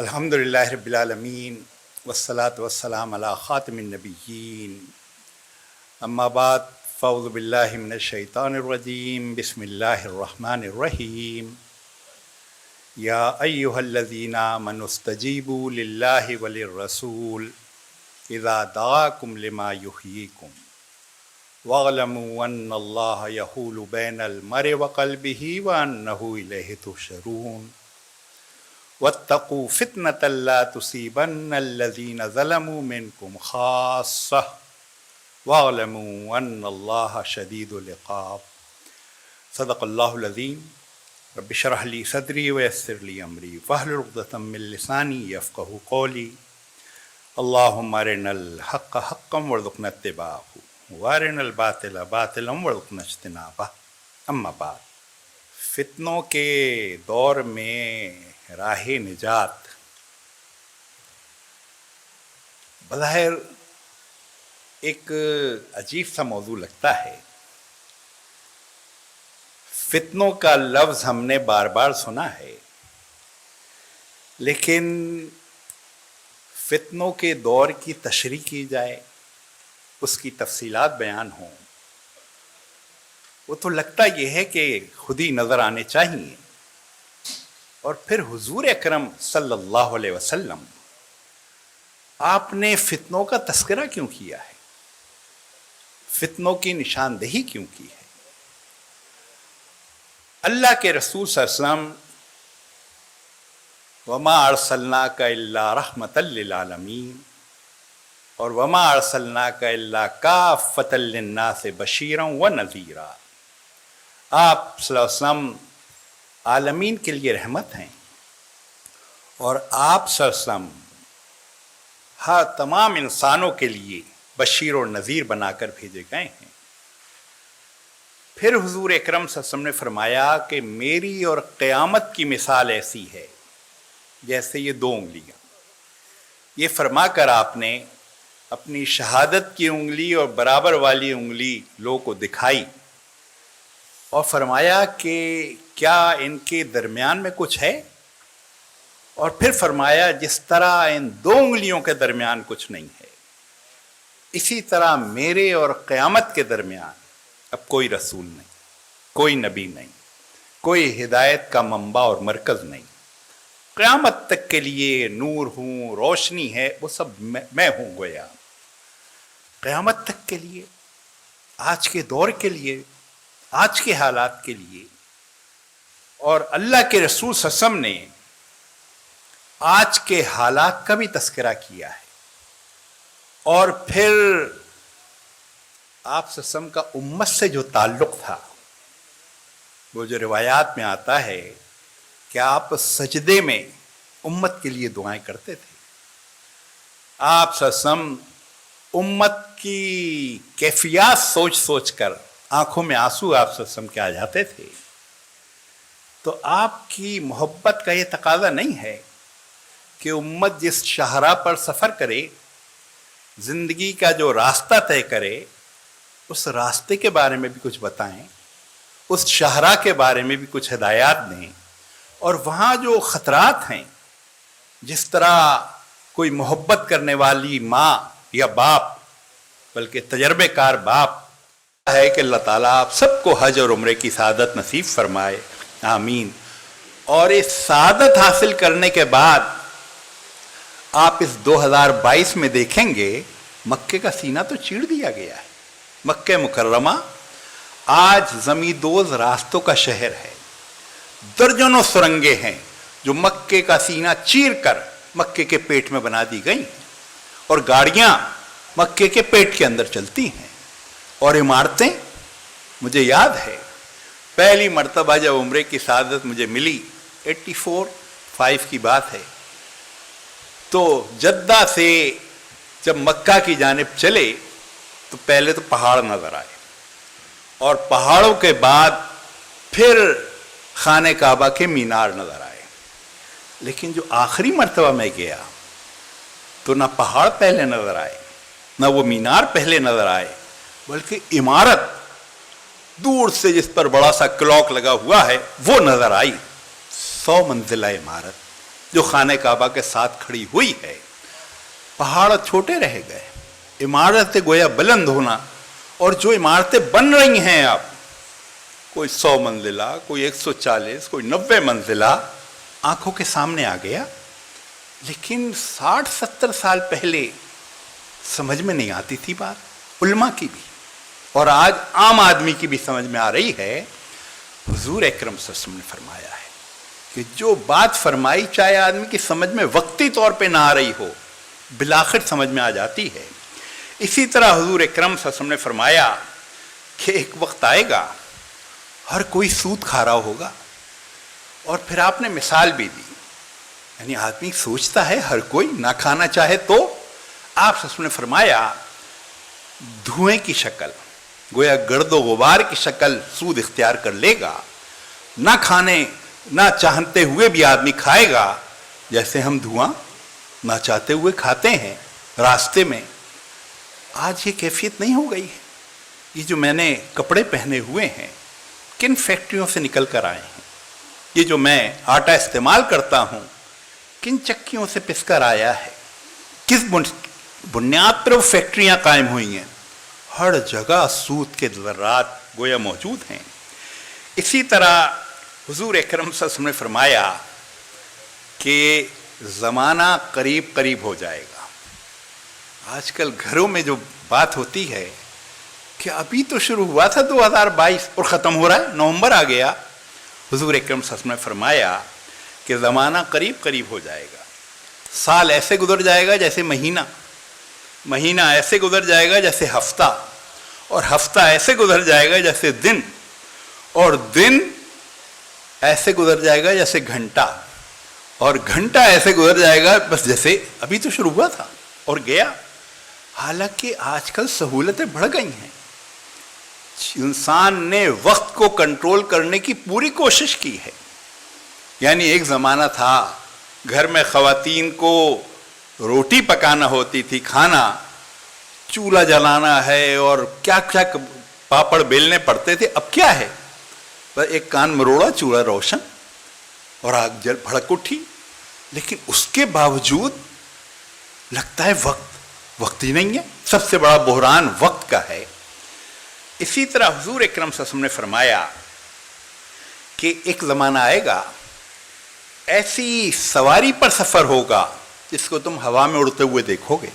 الحمدللہ رب العالمین والصلاة والسلام علی خاتم النبیین اما بعد فاعوذ باللہ من الشیطان الرجیم بسم اللہ الرحمن الرحیم یا ایہا الذین آمنوا استجیبوا للہ وللرسول اذا دعاکم لما یحییکم واعلموا ان اللہ یحول بین المرء وقلبہ وانہ الیہ تحشرون واتقوا فتنة لا تصيبن الذين ظلموا منكم خاصة واعلموا ان اللہ شدید العقاب۔ صدق اللہ العظیم۔ رب اشرح لی صدری ویسر لی امری واحلل عقدۃ من لسانی یفقہوا قولی۔ اللہم ارنا الحق حقا وارزقنا اتباعہ وارنا الباطل باطلا وارزقنا اجتنابہ۔ اما بعد، فتنوں کے دور میں راہ نجات بظاہر ایک عجیب سا موضوع لگتا ہے۔ فتنوں کا لفظ ہم نے بار بار سنا ہے، لیکن فتنوں کے دور کی تشریح کی جائے، اس کی تفصیلات بیان ہوں، وہ تو لگتا یہ ہے کہ خود ہی نظر آنے چاہیے۔ اور پھر حضور اکرم صلی اللہ علیہ وسلم آپ نے فتنوں کا تذکرہ کیوں کیا ہے، فتنوں کی نشاندہی کیوں کی ہے؟ اللہ کے رسول صلی اللہ علیہ وسلم وما ارسلناک الا رحمۃ للعالمین اور وما ارسلناک الا کافۃ للناس بشیرا ونذیرا، آپ صلی اللہ علیہ وسلم عالمین کے لیے رحمت ہیں، اور آپ صلی اللہ علیہ وسلم ہر تمام انسانوں کے لیے بشیر اور نذیر بنا کر بھیجے گئے ہیں۔ پھر حضور اکرم صلی اللہ علیہ وسلم نے فرمایا کہ میری اور قیامت کی مثال ایسی ہے جیسے یہ دو انگلیاں۔ یہ فرما کر آپ نے اپنی شہادت کی انگلی اور برابر والی انگلی لوگوں کو دکھائی اور فرمایا کہ کیا ان کے درمیان میں کچھ ہے؟ اور پھر فرمایا جس طرح ان دو انگلیوں کے درمیان کچھ نہیں ہے، اسی طرح میرے اور قیامت کے درمیان اب کوئی رسول نہیں، کوئی نبی نہیں، کوئی ہدایت کا منبع اور مرکز نہیں۔ قیامت تک کے لیے نور ہوں، روشنی ہے، وہ سب میں ہوں گویا۔ قیامت تک کے لیے، آج کے دور کے لیے، آج کے حالات کے لیے، اور اللہ کے رسول صلی اللہ علیہ وسلم نے آج کے حالات کا بھی تذکرہ کیا ہے۔ اور پھر آپ صلی اللہ علیہ وسلم کا امت سے جو تعلق تھا، وہ جو روایات میں آتا ہے کہ آپ سجدے میں امت کے لیے دعائیں کرتے تھے۔ آپ صلی اللہ علیہ وسلم امت کی کیفیات سوچ سوچ کر آنکھوں میں آنسو آپ صلی اللہ علیہ وسلم کے آ جاتے تھے۔ تو آپ کی محبت کا یہ تقاضا نہیں ہے کہ امت جس شاہراہ پر سفر کرے، زندگی کا جو راستہ طے کرے، اس راستے کے بارے میں بھی کچھ بتائیں، اس شاہراہ کے بارے میں بھی کچھ ہدایات دیں، اور وہاں جو خطرات ہیں، جس طرح کوئی محبت کرنے والی ماں یا باپ، بلکہ تجربے کار باپ ہے کہ اللہ تعالیٰ آپ سب کو حج اور عمرے کی سعادت نصیب فرمائے، آمین۔ اور اس سعادت حاصل کرنے کے بعد آپ اس 2022 میں دیکھیں گے مکے کا سینہ تو چیر دیا گیا ہے۔ مکہ مکرمہ آج زمیندوز راستوں کا شہر ہے، درجنوں سرنگیں ہیں جو مکے کا سینہ چیر کر مکے کے پیٹ میں بنا دی گئی ہیں، اور گاڑیاں مکے کے پیٹ کے اندر چلتی ہیں، اور عمارتیں، مجھے یاد ہے پہلی مرتبہ جب عمرے کی سعادت مجھے ملی، 84-85 کی بات ہے، تو جدہ سے جب مکہ کی جانب چلے تو پہلے تو پہاڑ نظر آئے، اور پہاڑوں کے بعد پھر خانہ کعبہ کے مینار نظر آئے۔ لیکن جو آخری مرتبہ میں گیا تو نہ پہاڑ پہلے نظر آئے، نہ وہ مینار پہلے نظر آئے، بلکہ عمارت دور سے جس پر بڑا سا کلاک لگا ہوا ہے وہ نظر آئی، 100 منزلہ عمارت، جو خانہ کعبہ کے ساتھ کھڑی ہوئی ہے. پہاڑ چھوٹے رہ گئے، عمارتیں گویا بلند ہونا، اور جو عمارتیں بن رہی ہیں اب، کوئی 100 منزلہ، کوئی 140، کوئی 90 منزلہ، آنکھوں کے سامنے آ گیا. لیکن 60-70 سال پہلے سمجھ میں نہیں آتی تھی بات، علماء کی بھی، اور آج عام آدمی کی بھی سمجھ میں آ رہی ہے. حضور اکرم صلی اللہ علیہ وسلم نے فرمایا ہے کہ جو بات فرمائی، چاہے آدمی کی سمجھ میں وقتی طور پہ نہ آ رہی ہو، بالآخر سمجھ میں آ جاتی ہے. اسی طرح حضور اکرم صلی اللہ علیہ وسلم نے فرمایا کہ ایک وقت آئے گا ہر کوئی سود کھا رہا ہوگا. اور پھر آپ نے مثال بھی دی، یعنی آدمی سوچتا ہے ہر کوئی نہ کھانا چاہے تو. آپ صلی اللہ علیہ وسلم نے فرمایا دھوئیں کی شکل، گویا گرد و غبار کی شکل سود اختیار کر لے گا. نہ کھانے نہ چاہتے ہوئے بھی آدمی کھائے گا، جیسے ہم دھواں نہ چاہتے ہوئے کھاتے ہیں راستے میں. آج یہ کیفیت نہیں ہو گئی ہے. یہ جو میں نے کپڑے پہنے ہوئے ہیں کن فیکٹریوں سے نکل کر آئے ہیں؟ یہ جو میں آٹا استعمال کرتا ہوں کن چکیوں سے پس کر آیا ہے؟ کس بنیاد پر وہ فیکٹریاں قائم ہوئی ہیں؟ ہر جگہ سود کے ذرات گویا موجود ہیں. اسی طرح حضور اکرم صلی اللہ علیہ وسلم نے فرمایا کہ زمانہ قریب قریب ہو جائے گا. آج کل گھروں میں جو بات ہوتی ہے کہ ابھی تو شروع ہوا تھا 2022 اور ختم ہو رہا ہے، نومبر آ گیا. حضور اکرم صلی اللہ علیہ وسلم نے فرمایا کہ زمانہ قریب قریب ہو جائے گا. سال ایسے گزر جائے گا جیسے مہینہ، مہینہ ایسے گزر جائے گا جیسے ہفتہ، اور ہفتہ ایسے گزر جائے گا جیسے دن، اور دن ایسے گزر جائے گا جیسے گھنٹہ، اور گھنٹہ ایسے گزر جائے گا بس جیسے ابھی تو شروع ہوا تھا اور گیا. حالانکہ آج کل سہولتیں بڑھ گئی ہیں. انسان نے وقت کو کنٹرول کرنے کی پوری کوشش کی ہے. یعنی ایک زمانہ تھا گھر میں خواتین کو روٹی پکانا ہوتی تھی، کھانا، چولہا جلانا ہے اور کیا کیا پاپڑ بیلنے پڑتے تھے. اب کیا ہے؟ بس ایک کان مروڑا، چولہا روشن اور آگ جل بھڑک اٹھی. لیکن اس کے باوجود لگتا ہے وقت ہی نہیں ہے. سب سے بڑا بحران وقت کا ہے. اسی طرح حضور اکرم صلی اللہ علیہ وسلم نے فرمایا کہ ایک زمانہ آئے گا ایسی سواری پر سفر ہوگا جس کو تم ہوا میں اڑتے ہوئے دیکھو گے،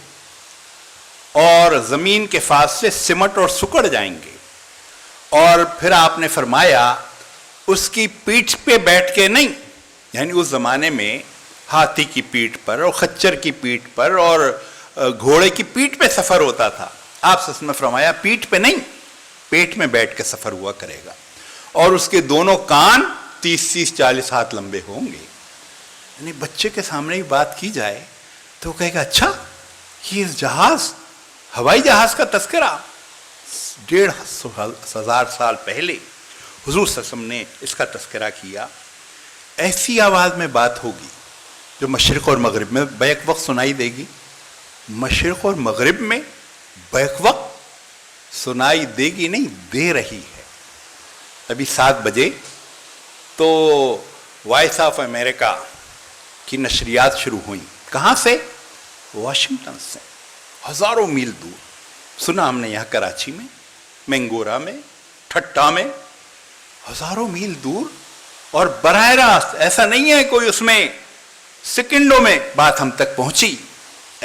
اور زمین کے فاصلے سمٹ اور سکڑ جائیں گے. اور پھر آپ نے فرمایا اس کی پیٹھ پہ بیٹھ کے نہیں، یعنی اس زمانے میں ہاتھی کی پیٹھ پر اور خچر کی پیٹھ پر اور گھوڑے کی پیٹھ پہ سفر ہوتا تھا. آپ سے نے فرمایا پیٹھ پہ نہیں، پیٹ میں بیٹھ کے سفر ہوا کرے گا، اور اس کے دونوں کان 30-40 ہاتھ لمبے ہوں گے. یعنی بچے کے سامنے ہی بات کی جائے تو وہ کہے گا اچھا یہ جہاز، ہوائی جہاز کا تذکرہ 1,500 سال پہلے حضور صلی اللہ علیہ وسلم نے اس کا تذکرہ کیا. ایسی آواز میں بات ہوگی جو مشرق اور مغرب میں بیک وقت سنائی دے گی. مشرق اور مغرب میں بیک وقت سنائی دے گی نہیں، دے رہی ہے. ابھی 7 بجے تو وائس آف امریکہ کی نشریات شروع ہوئیں. کہاں سے؟ واشنگٹن سے، ہزاروں میل دور. سنا ہم نے یہاں کراچی میں، مینگورا میں، ٹھٹا میں، ہزاروں میل دور. اور براہ راست ایسا نہیں ہے کوئی اس میں سیکنڈوں میں بات ہم تک پہنچی.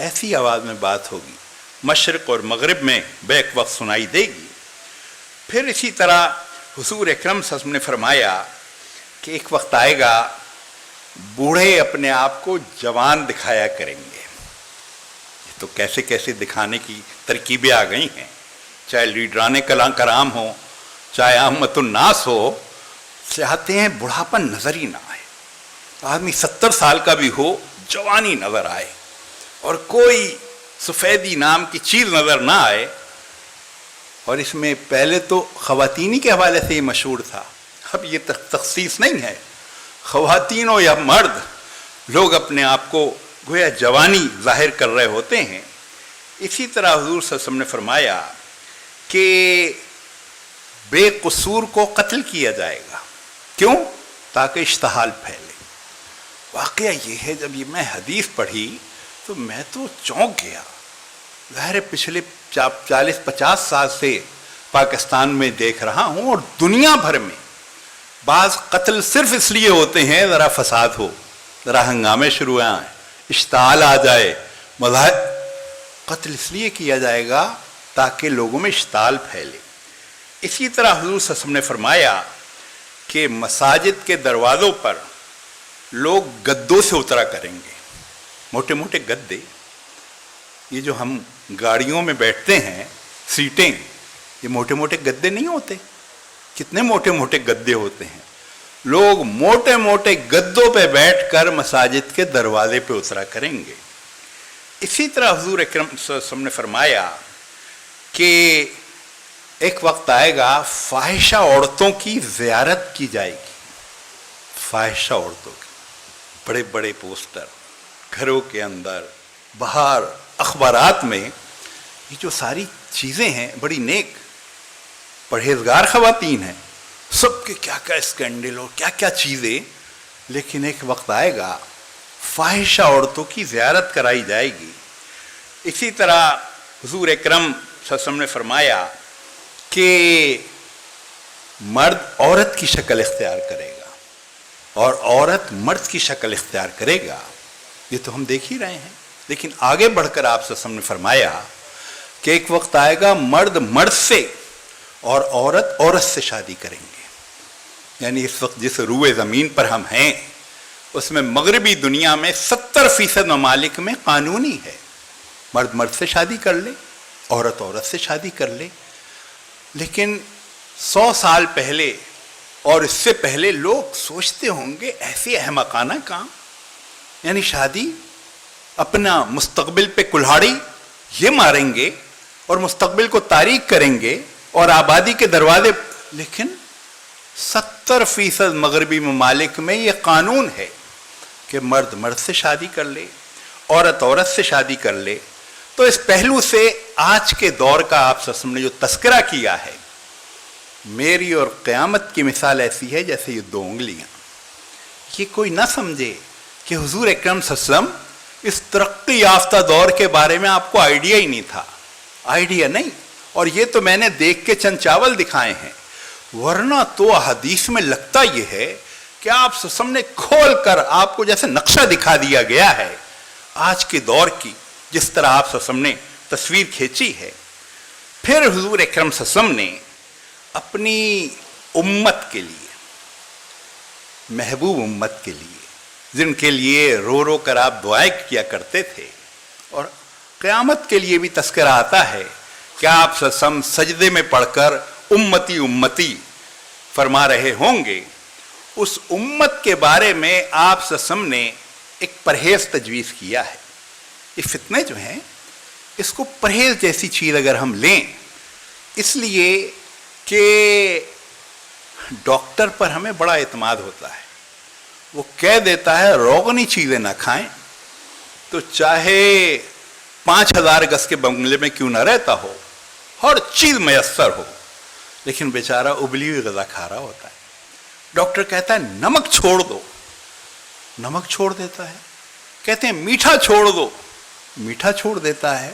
ایسی آواز میں بات ہوگی، مشرق اور مغرب میں بیک وقت سنائی دے گی. پھر اسی طرح حضور اکرم صلی اللہ علیہ وسلم نے فرمایا کہ ایک وقت آئے گا بوڑھے اپنے آپ کو جوان دکھایا کریں گے. یہ تو کیسے کیسے دکھانے کی ترکیبیں آ گئی ہیں، چاہے لیڈران کرام ہو، چاہے عامت الناس ہو، چاہتے ہیں بڑھاپن نظر ہی نہ آئے. آدمی 70 سال کا بھی ہو، جوانی نظر آئے، اور کوئی سفیدی نام کی چیز نظر نہ آئے. اور اس میں پہلے تو خواتینی کے حوالے سے یہ مشہور تھا، اب یہ تخصیص نہیں ہے. خواتین ہو یا مرد، لوگ اپنے آپ کو گویا جوانی ظاہر کر رہے ہوتے ہیں. اسی طرح حضور صلی اللہ علیہ وسلم نے فرمایا کہ بے قصور کو قتل کیا جائے گا. کیوں؟ تاکہ اشتعال پھیلے. واقعہ یہ ہے جب یہ میں حدیث پڑھی تو میں تو چونک گیا. ظاہر ہے پچھلے 40-50 سال سے پاکستان میں دیکھ رہا ہوں اور دنیا بھر میں بعض قتل صرف اس لیے ہوتے ہیں ذرا فساد ہو, ذرا ہنگامے شروع ہیں, اشتعال آ جائے. مذاہب قتل اس لیے کیا جائے گا تاکہ لوگوں میں اشتعال پھیلے. اسی طرح حضور صلی اللہ علیہ وسلم نے فرمایا کہ مساجد کے دروازوں پر لوگ گدوں سے اترا کریں گے, موٹے موٹے گدے, یہ جو ہم گاڑیوں میں بیٹھتے ہیں سیٹیں, یہ موٹے موٹے گدے نہیں ہوتے, کتنے موٹے موٹے گدے ہوتے ہیں. لوگ موٹے موٹے گدوں پہ بیٹھ کر مساجد کے دروازے پہ اترا کریں گے. اسی طرح حضور اکرم صلی اللہ علیہ وسلم نے فرمایا کہ ایک وقت آئے گا فاحشہ عورتوں کی زیارت کی جائے گی. فاحشہ عورتوں کی بڑے بڑے پوسٹر گھروں کے اندر, باہر, اخبارات میں, یہ جو ساری چیزیں ہیں بڑی نیک پرہیزگار خواتین ہیں, سب کے کیا کیا اسکینڈل اور کیا کیا چیزیں. لیکن ایک وقت آئے گا فاحشہ عورتوں کی زیارت کرائی جائے گی. اسی طرح حضور اکرم صلی اللہ علیہ وسلم نے فرمایا کہ مرد عورت کی شکل اختیار کرے گا اور عورت مرد کی شکل اختیار کرے گا. یہ تو ہم دیکھ ہی رہے ہیں. لیکن آگے بڑھ کر آپ صلی اللہ علیہ وسلم نے فرمایا کہ ایک وقت آئے گا مرد مرد سے اور عورت عورت سے شادی کریں گے. یعنی اس وقت جس روئے زمین پر ہم ہیں اس میں مغربی دنیا میں 70% ممالک میں قانونی ہے مرد مرد سے شادی کر لے, عورت عورت سے شادی کر لے. لیکن 100 سال پہلے اور اس سے پہلے لوگ سوچتے ہوں گے ایسے احمقانہ کام, یعنی شادی, اپنا مستقبل پہ کلہاڑی یہ ماریں گے اور مستقبل کو تاریک کریں گے اور آبادی کے دروازے. لیکن 70% مغربی ممالک میں یہ قانون ہے کہ مرد مرد سے شادی کر لے, عورت عورت سے شادی کر لے. تو اس پہلو سے آج کے دور کا آپ صلی اللہ علیہ وسلم نے جو تذکرہ کیا ہے, میری اور قیامت کی مثال ایسی ہے جیسے یہ 2 انگلیاں. یہ کوئی نہ سمجھے کہ حضور اکرم صلی اللہ علیہ وسلم اس ترقی یافتہ دور کے بارے میں آپ کو آئیڈیا ہی نہیں تھا. آئیڈیا نہیں, اور یہ تو میں نے دیکھ کے چند چاول دکھائے ہیں, ورنہ تو حدیث میں لگتا یہ ہے کہ آپ صلی اللہ علیہ وسلم نے کھول کر آپ کو جیسے نقشہ دکھا دیا گیا ہے آج کے دور کی, جس طرح آپ صلی اللہ علیہ وسلم نے تصویر کھینچی ہے. پھر حضور اکرم صلی اللہ علیہ وسلم نے اپنی امت کے لیے, محبوب امت کے لیے, جن کے لیے رو رو کر آپ دعائیں کیا کرتے تھے, اور قیامت کے لیے بھی تذکرہ آتا ہے کہ آپ صلی اللہ علیہ وسلم سجدے میں پڑھ کر امتی امتی فرما رہے ہوں گے. اس امت کے بارے میں آپ صلی اللہ علیہ وسلم نے ایک پرہیز تجویز کیا ہے. یہ فتنے جو ہیں اس کو پرہیز جیسی چیز اگر ہم لیں, اس لیے کہ ڈاکٹر پر ہمیں بڑا اعتماد ہوتا ہے, وہ کہہ دیتا ہے روغنی چیزیں نہ کھائیں, تو چاہے 5000 گز کے بنگلے میں کیوں نہ رہتا ہو, ہر چیز میسر ہو, لیکن بیچارہ ابلی ہوئی غذا کھا رہا ہوتا ہے. ڈاکٹر کہتا ہے نمک چھوڑ دو, نمک چھوڑ دیتا ہے. کہتے ہیں میٹھا چھوڑ دو, میٹھا چھوڑ دیتا ہے.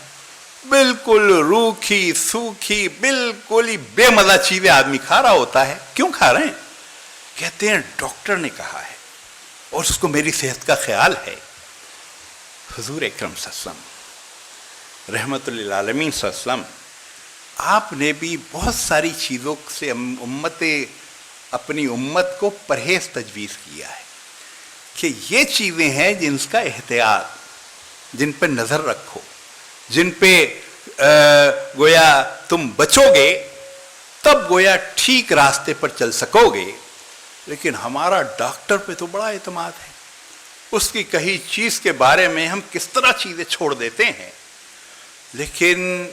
بالکل روکھی سوکھی بالکل ہی بے مزہ چیزیں آدمی کھا رہا ہوتا ہے. کیوں کھا رہے ہیں؟ کہتے ہیں ڈاکٹر نے کہا ہے اور اس کو میری صحت کا خیال ہے. حضور اکرم صلی اللہ علیہ وسلم رحمت للعالمین صلی اللہ علیہ وسلم, آپ نے بھی بہت ساری چیزوں سے اپنی امت کو پرہیز تجویز کیا ہے کہ یہ چیزیں ہیں جن کا احتیاط, جن پہ نظر رکھو, جن پہ گویا تم بچو گے تب گویا ٹھیک راستے پر چل سکو گے. لیکن ہمارا ڈاکٹر پہ تو بڑا اعتماد ہے, اس کی کہی چیز کے بارے میں ہم کس طرح چیزیں چھوڑ دیتے ہیں. لیکن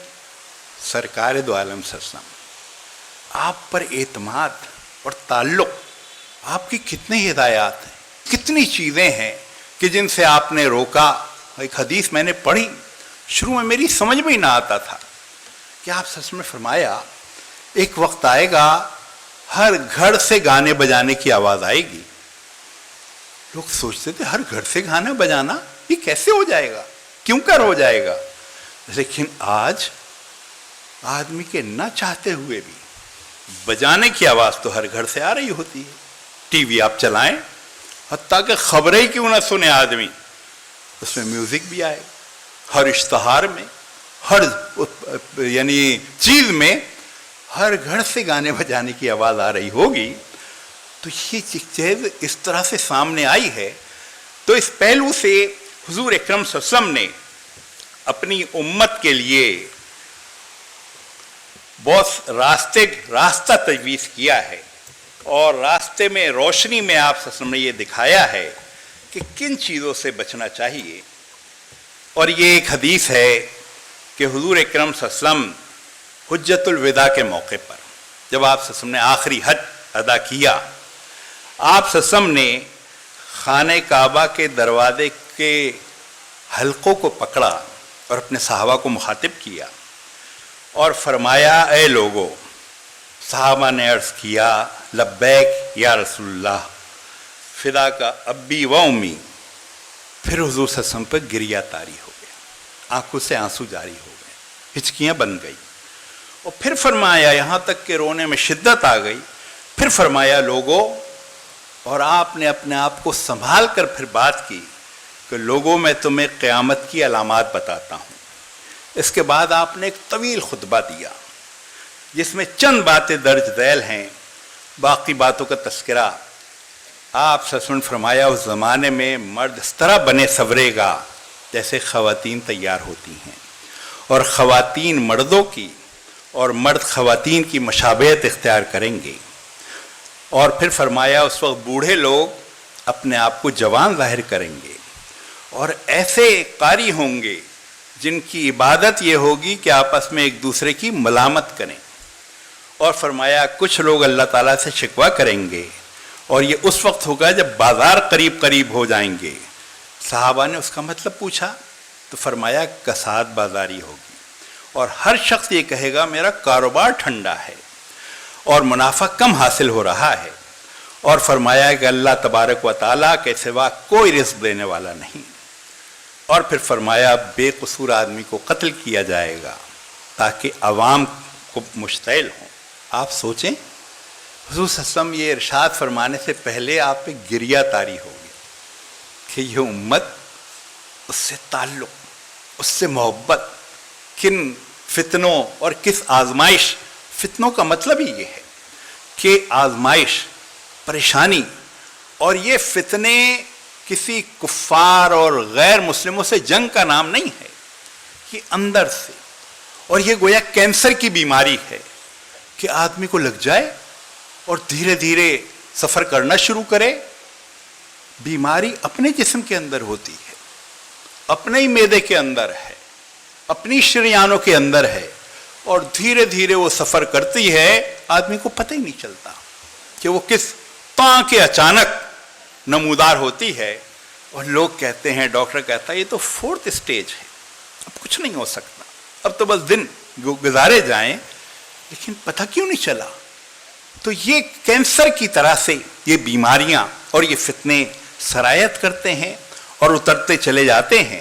سرکار دو عالم صلی اللہ علیہ وسلم آپ پر اعتماد اور تعلق, آپ کی کتنی ہدایات ہیں, کتنی چیزیں ہیں کہ جن سے آپ نے روکا. ایک حدیث میں نے پڑھی, شروع میں میری سمجھ میں ہی نہ آتا تھا کہ آپ سچ میں فرمایا ایک وقت آئے گا ہر گھر سے گانے بجانے کی آواز آئے گی, لوگ سوچتے تھے ہر گھر سے گانا بجانا یہ کیسے ہو جائے گا، کیوں کر ہو جائے گا؟ لیکن آج آدمی کے نہ چاہتے ہوئے بھی بجانے کی آواز تو ہر گھر سے آ رہی ہوتی ہے. ٹی وی آپ چلائیں، حتیٰ کہ خبریں کیوں نہ سنے آدمی، اس میں میوزک بھی آئے. ہر اشتہار میں، ہر یعنی چیز میں ہر گھر سے گانے بجانے کی آواز آ رہی ہوگی. تو یہ چیز اس طرح سے سامنے آئی ہے. تو اس پہلو سے حضور اکرم صلی اللہ علیہ وسلم نے اپنی امت کے لیے بہت راستہ تجویز کیا ہے، اور راستے میں روشنی میں آپ صلی اللہ علیہ وسلم نے یہ دکھایا ہے کہ کن چیزوں سے بچنا چاہیے. اور یہ ایک حدیث ہے کہ حضور اکرم صلی اللہ علیہ وسلم حجۃ الوداع کے موقع پر جب آپ صلی اللہ علیہ وسلم نے آخری حج ادا کیا، آپ صلی اللہ علیہ وسلم نے خانہ کعبہ کے دروازے کے حلقوں کو پکڑا اور اپنے صحابہ کو مخاطب کیا اور فرمایا، اے لوگو. صحابہ نے عرض کیا، لبیک یا رسول اللہ، فدا کا ابی و امی. پھر حضور صلی اللہ علیہ وسلم پر گریہ طاری ہو گیا، آنکھوں سے آنسو جاری ہو گئے، ہچکیاں بن گئی. اور پھر فرمایا، یہاں تک کہ رونے میں شدت آ گئی، پھر فرمایا، لوگو. اور آپ نے اپنے آپ کو سنبھال کر پھر بات کی کہ لوگوں میں تمہیں قیامت کی علامات بتاتا ہوں. اس کے بعد آپ نے ایک طویل خطبہ دیا جس میں چند باتیں درج ذیل ہیں، باقی باتوں کا تذکرہ. آپ صلی اللہ علیہ وسلم نے فرمایا، اس زمانے میں مرد اس طرح بنے سنورے گا جیسے خواتین تیار ہوتی ہیں، اور خواتین مردوں کی اور مرد خواتین کی مشابہت اختیار کریں گے. اور پھر فرمایا، اس وقت بوڑھے لوگ اپنے آپ کو جوان ظاہر کریں گے، اور ایسے قاری ہوں گے جن کی عبادت یہ ہوگی کہ آپس میں ایک دوسرے کی ملامت کریں. اور فرمایا، کچھ لوگ اللہ تعالیٰ سے شکوہ کریں گے، اور یہ اس وقت ہوگا جب بازار قریب قریب ہو جائیں گے. صحابہ نے اس کا مطلب پوچھا تو فرمایا، کساد بازاری ہوگی، اور ہر شخص یہ کہے گا میرا کاروبار ٹھنڈا ہے اور منافع کم حاصل ہو رہا ہے. اور فرمایا کہ اللہ تبارک و تعالیٰ کے سوا کوئی رزق دینے والا نہیں. اور پھر فرمایا، بے قصور آدمی کو قتل کیا جائے گا تاکہ عوام کو مشتعل ہوں. آپ سوچیں، حضور صلی اللہ علیہ وسلم یہ ارشاد فرمانے سے پہلے آپ پہ گریہ طاری ہو گئی کہ یہ امت اس سے تعلق، اس سے محبت، کن فتنوں اور کس آزمائش. فتنوں کا مطلب ہی یہ ہے کہ آزمائش، پریشانی. اور یہ فتنے کسی کفار اور غیر مسلموں سے جنگ کا نام نہیں ہے، یہ اندر سے. اور یہ گویا کینسر کی بیماری ہے کہ آدمی کو لگ جائے اور دھیرے دھیرے سفر کرنا شروع کرے. بیماری اپنے جسم کے اندر ہوتی ہے، اپنے ہی معدے کے اندر ہے، اپنی شریانوں کے اندر ہے، اور دھیرے دھیرے وہ سفر کرتی ہے، آدمی کو پتہ ہی نہیں چلتا کہ وہ کس طرح کے اچانک نمودار ہوتی ہے. اور لوگ کہتے ہیں، ڈاکٹر کہتا ہے یہ تو 4th اسٹیج ہے، اب کچھ نہیں ہو سکتا، اب تو بس دن گزارے جائیں. لیکن پتہ کیوں نہیں چلا؟ تو یہ کینسر کی طرح سے یہ بیماریاں اور یہ فتنے سرایت کرتے ہیں اور اترتے چلے جاتے ہیں.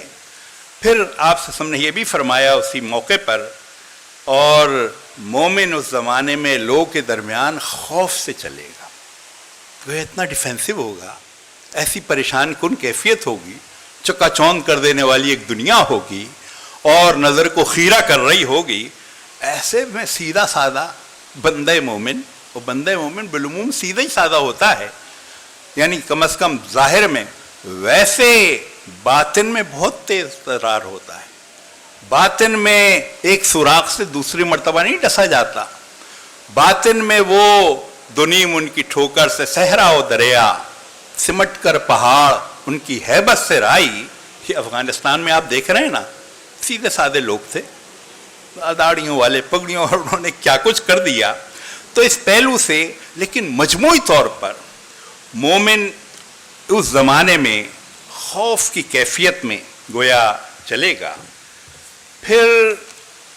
پھر آپ صلی اللہ علیہ وسلم نے یہ بھی فرمایا اسی موقع پر، اور مومن اس زمانے میں لوگوں کے درمیان خوف سے چلے گا. وہ اتنا ڈیفینسو ہوگا، ایسی پریشان کن کیفیت ہوگی، چکا چوند کر دینے والی ایک دنیا ہوگی اور نظر کو خیرہ کر رہی ہوگی. ایسے میں سیدھا سادہ بندہ مومن، اور بندہ مومن بالعموم سیدھا ہی سادہ ہوتا ہے، یعنی کم از کم ظاہر میں، ویسے باطن میں بہت تیز ترار ہوتا ہے. باطن میں ایک سوراخ سے دوسری مرتبہ نہیں ڈسا جاتا. باطن میں وہ دنیم ان کی ٹھوکر سے صحرا و دریا، سمٹ کر پہاڑ ان کی ہیبت سے رائی. یہ افغانستان میں آپ دیکھ رہے ہیں نا، سیدھے سادے لوگ تھے، داڑھیوں والے، پگڑیوں، اور انہوں نے کیا کچھ کر دیا. تو اس پہلو سے، لیکن مجموعی طور پر مومن اس زمانے میں خوف کی کیفیت میں گویا چلے گا. پھر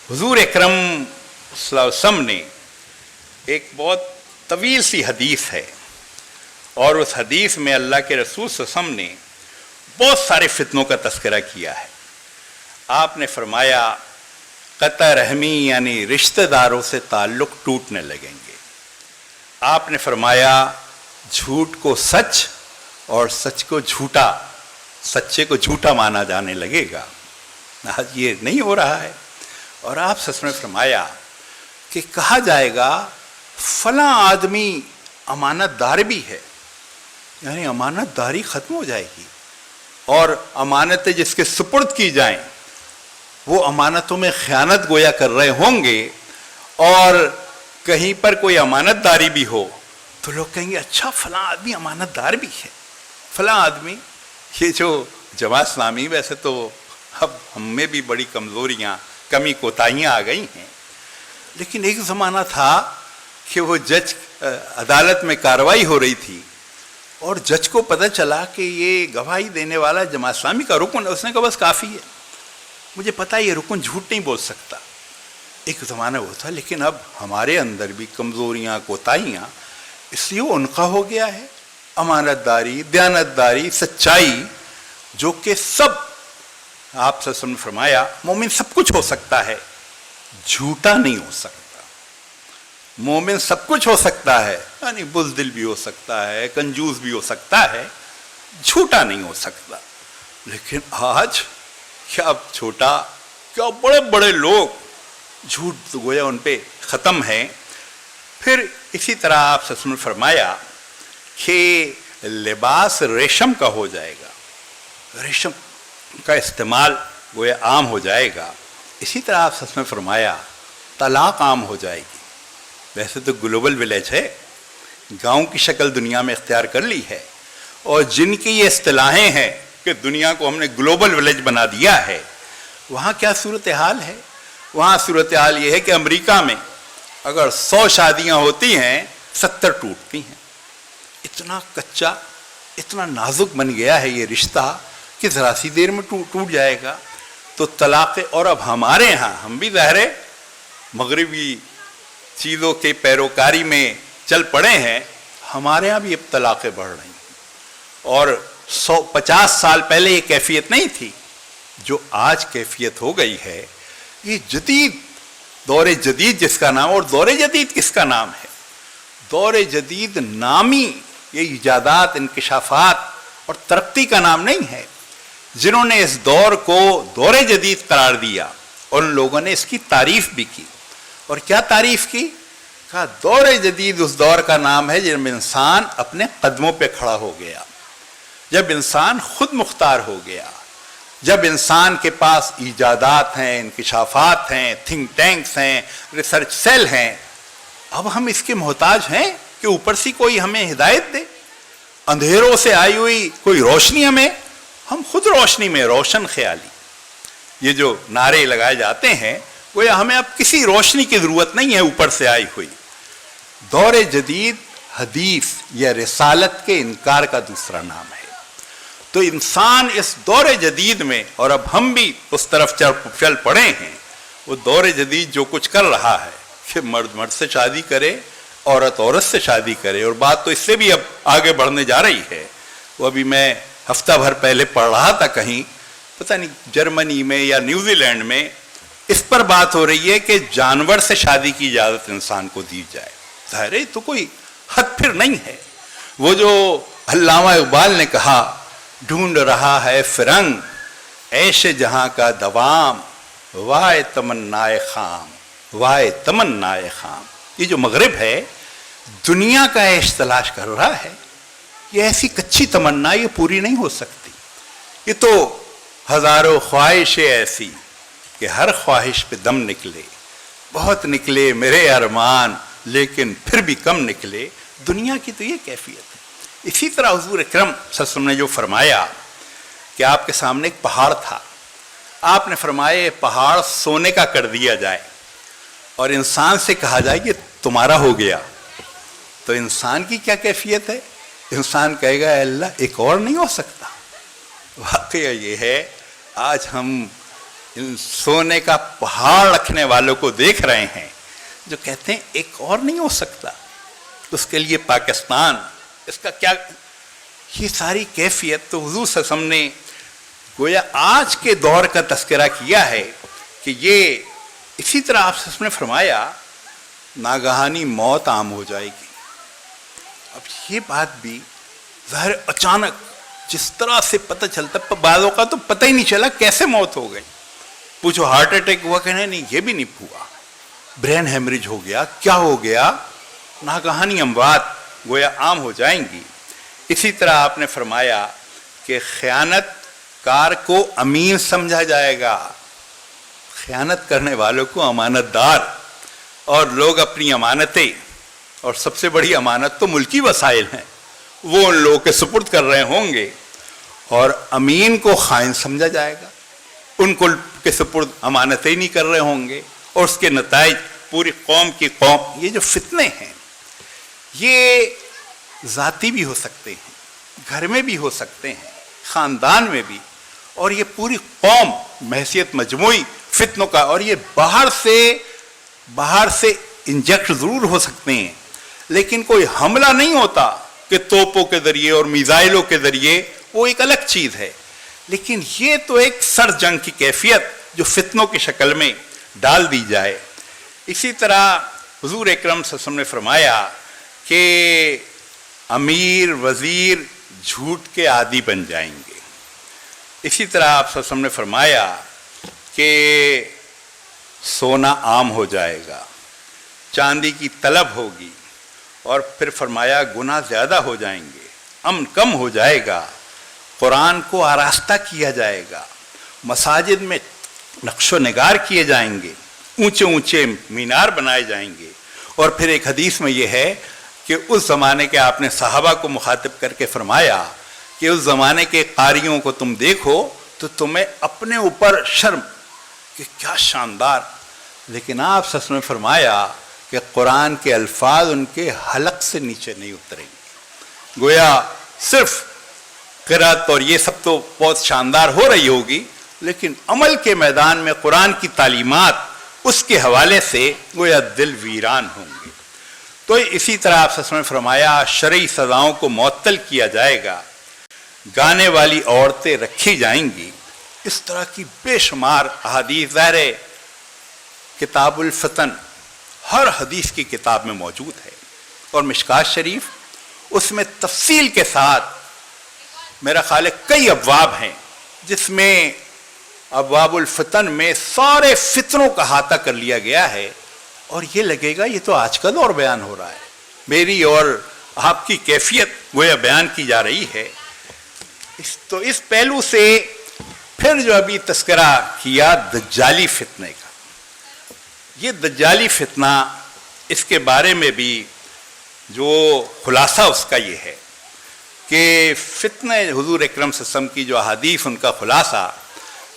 حضور اکرم صلی اللہ علیہ وسلم نے ایک بہت طویل سی حدیث ہے، اور اس حدیث میں اللہ کے رسول صلی اللہ علیہ وسلم نے بہت سارے فتنوں کا تذکرہ کیا ہے۔ آپ نے فرمایا قطع رحمی یعنی رشتہ داروں سے تعلق ٹوٹنے لگیں گے۔ آپ نے فرمایا جھوٹ کو سچ اور سچ کو جھوٹا، سچے کو جھوٹا مانا جانے لگے گا۔ آج یہ نہیں ہو رہا ہے۔ اور آپ سچ میں فرمایا کہ کہا جائے گا فلاں آدمی امانت دار بھی ہے، یعنی امانت داری ختم ہو جائے گی، اور امانتیں جس کے سپرد کی جائیں وہ امانتوں میں خیانت گویا کر رہے ہوں گے، اور کہیں پر کوئی امانت داری بھی ہو تو لوگ کہیں گے اچھا فلاں آدمی امانت دار بھی ہے، فلاں آدمی۔ یہ جو جماعت اسلامی، ویسے تو اب ہم میں بھی بڑی کمزوریاں، کمی کوتاہیاں آ گئی ہیں، لیکن ایک زمانہ تھا کہ وہ جج عدالت میں کارروائی ہو رہی تھی اور جج کو پتہ چلا کہ یہ گواہی دینے والا جماعت اسلامی کا رکن ہے، اس نے کہا بس کافی ہے، مجھے پتہ ہے یہ رکن جھوٹ نہیں بول سکتا۔ ایک زمانہ وہ تھا، لیکن اب ہمارے اندر بھی کمزوریاں، کوتاہیاں، اس لیے وہ انقا ہو گیا ہے۔ امانت داری، دیانت داری، سچائی، جو کہ سب، آپ صلی اللہ علیہ وسلم نے فرمایا مومن سب کچھ ہو سکتا ہے، جھوٹا نہیں ہو سکتا۔ مومن سب کچھ ہو سکتا ہے، یعنی بزدل بھی ہو سکتا ہے، کنجوس بھی ہو سکتا ہے، جھوٹا نہیں ہو سکتا۔ لیکن آج کیا چھوٹا، کیا بڑے بڑے لوگ جھوٹ گویا ان پہ ختم ہے۔ پھر اسی طرح آپ صلی اللہ علیہ وسلم نے فرمایا کہ لباس ریشم کا ہو جائے گا، ریشم کا استعمال گویا عام ہو جائے گا۔ اسی طرح آپ صلی اللہ علیہ وسلم نے فرمایا طلاق عام ہو جائے گی۔ ویسے تو گلوبل ولیج ہے، گاؤں کی شکل دنیا میں اختیار کر لی ہے، اور جن کی یہ اصطلاحیں ہیں کہ دنیا کو ہم نے گلوبل ولیج بنا دیا ہے، وہاں کیا صورتحال ہے؟ وہاں صورتحال یہ ہے کہ امریکہ میں اگر 100 شادیاں ہوتی ہیں 70 ٹوٹتی ہیں۔ اتنا کچا، اتنا نازک بن گیا ہے یہ رشتہ کہ ذرا سی دیر میں ٹوٹ جائے گا۔ تو طلاق، اور اب ہمارے ہاں ہم بھی ظاہر مغربی چیزوں کے پیروکاری میں چل پڑے ہیں، ہمارے ہاں بھی اب طلاقیں بڑھ رہی ہیں، اور 150 سال پہلے یہ کیفیت نہیں تھی جو آج کیفیت ہو گئی ہے۔ یہ جدید دور جدید جس کا نام، اور دور جدید کس کا نام ہے؟ دور جدید نامی یہ ایجادات، انکشافات اور ترقی کا نام نہیں ہے۔ جنہوں نے اس دور کو دور جدید قرار دیا، اور ان لوگوں نے اس کی تعریف بھی کی۔ اور کیا تعریف کی؟ کہا دور جدید اس دور کا نام ہے جب انسان اپنے قدموں پہ کھڑا ہو گیا، جب انسان خود مختار ہو گیا، جب انسان کے پاس ایجادات ہیں، انکشافات ہیں، تھنک ٹینکس ہیں، ریسرچ سیل ہیں۔ اب ہم اس کے محتاج ہیں کہ اوپر سے کوئی ہمیں ہدایت دے، اندھیروں سے آئی ہوئی کوئی روشنی ہمیں، ہم خود روشنی میں، روشن خیالی، یہ جو نعرے لگائے جاتے ہیں، وہ ہمیں اب کسی روشنی کی ضرورت نہیں ہے اوپر سے آئی ہوئی۔ دور جدید حدیث یا رسالت کے انکار کا دوسرا نام ہے۔ تو انسان اس دور جدید میں، اور اب ہم بھی اس طرف چل پڑے ہیں، وہ دور جدید جو کچھ کر رہا ہے کہ مرد مرد سے شادی کرے، عورت عورت سے شادی کرے، اور بات تو اس سے بھی اب آگے بڑھنے جا رہی ہے۔ وہ ابھی میں ہفتہ بھر پہلے پڑھ رہا تھا کہیں، پتہ نہیں جرمنی میں یا نیوزی لینڈ میں، اس پر بات ہو رہی ہے کہ جانور سے شادی کی اجازت انسان کو دی جائے۔ ظاہر ہے تو کوئی حد پھر نہیں ہے۔ وہ جو علامہ اقبال نے کہا، ڈھونڈ رہا ہے فرنگ عیش جہاں کا دوام، وائے تمنائے خام، وائے تمنائے خام۔ یہ جو مغرب ہے دنیا کا عیش تلاش کر رہا ہے، یہ ایسی کچی تمنا یہ پوری نہیں ہو سکتی۔ یہ تو ہزاروں خواہشیں ایسی کہ ہر خواہش پہ دم نکلے، بہت نکلے میرے ارمان لیکن پھر بھی کم نکلے۔ دنیا کی تو یہ کیفیت ہے۔ اسی طرح حضور اکرم صلی اللہ علیہ وسلم نے جو فرمایا کہ آپ کے سامنے ایک پہاڑ تھا، آپ نے فرمایا یہ پہاڑ سونے کا کر دیا جائے اور انسان سے کہا جائے کہ تمہارا ہو گیا، تو انسان کی کیا کیفیت ہے؟ انسان کہے گا اے اللہ ایک اور نہیں ہو سکتا۔ واقعہ یہ ہے آج ہم ان سونے کا پہاڑ رکھنے والوں کو دیکھ رہے ہیں جو کہتے ہیں ایک اور نہیں ہو سکتا۔ اس کے لیے پاکستان اس کا کیا؟ یہ ساری کیفیت تو حضور صلی اللہ علیہ وسلم نے گویا آج کے دور کا تذکرہ کیا ہے کہ یہ اسی طرح آپ سے نے فرمایا ناگہانی موت عام ہو جائے گی. اب یہ بات بھی ظاہر اچانک جس طرح سے پتہ چلتا، بعضوں کا تو پتہ ہی نہیں چلا کیسے موت ہو گئی. پوچھو ہارٹ اٹیک ہوا کہ نہیں، یہ بھی نہیں ہوا. برین ہیمریج ہو گیا، کیا ہو گیا؟ ناگہانی اموات گویا عام ہو جائیں گی. اسی طرح آپ نے فرمایا کہ خیانت کار کو امین سمجھا جائے گا، خیانت کرنے والوں کو امانت دار، اور لوگ اپنی امانتیں، اور سب سے بڑی امانت تو ملکی وسائل ہیں، وہ ان لوگوں کے سپرد کر رہے ہوں گے، اور امین کو خائن سمجھا جائے گا، ان کو کے سپرد امانتیں نہیں کر رہے ہوں گے، اور اس کے نتائج پوری قوم کی قوم. یہ جو فتنے ہیں یہ ذاتی بھی ہو سکتے ہیں، گھر میں بھی ہو سکتے ہیں، خاندان میں بھی، اور یہ پوری قوم بحیثیت مجموعی فتنوں کا. اور یہ باہر سے انجیکٹ ضرور ہو سکتے ہیں، لیکن کوئی حملہ نہیں ہوتا کہ توپوں کے ذریعے اور میزائلوں کے ذریعے، وہ ایک الگ چیز ہے. لیکن یہ تو ایک سر جنگ کی کیفیت جو فتنوں کی شکل میں ڈال دی جائے. اسی طرح حضور اکرم صلی اللہ علیہ وسلم نے فرمایا کہ امیر وزیر جھوٹ کے عادی بن جائیں گے. اسی طرح آپ صلی اللہ علیہ وسلم نے فرمایا کہ سونا عام ہو جائے گا، چاندی کی طلب ہوگی، اور پھر فرمایا گناہ زیادہ ہو جائیں گے، امن کم ہو جائے گا، قرآن کو آراستہ کیا جائے گا، مساجد میں نقش و نگار کیے جائیں گے، اونچے اونچے مینار بنائے جائیں گے. اور پھر ایک حدیث میں یہ ہے کہ اس زمانے کے آپ نے صحابہ کو مخاطب کر کے فرمایا کہ اس زمانے کے قاریوں کو تم دیکھو تو تمہیں اپنے اوپر شرم کہ کیا شاندار، لیکن آپ سچ میں فرمایا کہ قرآن کے الفاظ ان کے حلق سے نیچے نہیں اتریں گے. گویا صرف قرأت اور یہ سب تو بہت شاندار ہو رہی ہوگی، لیکن عمل کے میدان میں قرآن کی تعلیمات اس کے حوالے سے گویا دل ویران ہوں گے. تو اسی طرح آپ سچ میں فرمایا شرعی سزاؤں کو معطل کیا جائے گا، گانے والی عورتیں رکھی جائیں گی. اس طرح کی بے شمار احادیث ظاہر ہے کتاب الفتن ہر حدیث کی کتاب میں موجود ہے، اور مشکات شریف اس میں تفصیل کے ساتھ میرا خیال ہے کئی ابواب ہیں، جس میں ابواب الفتن میں سارے فتنوں کا احاطہ کر لیا گیا ہے. اور یہ لگے گا یہ تو آج کا دور بیان ہو رہا ہے، میری اور آپ کی کیفیت گویا بیان کی جا رہی ہے. تو اس پہلو سے پھر جو ابھی تذکرہ کیا دجالی فتنے کا، یہ دجالی فتنہ، اس کے بارے میں بھی جو خلاصہ اس کا یہ ہے کہ فتنہ حضور اکرم صلی اللہ علیہ وسلم کی جو احادیث ان کا خلاصہ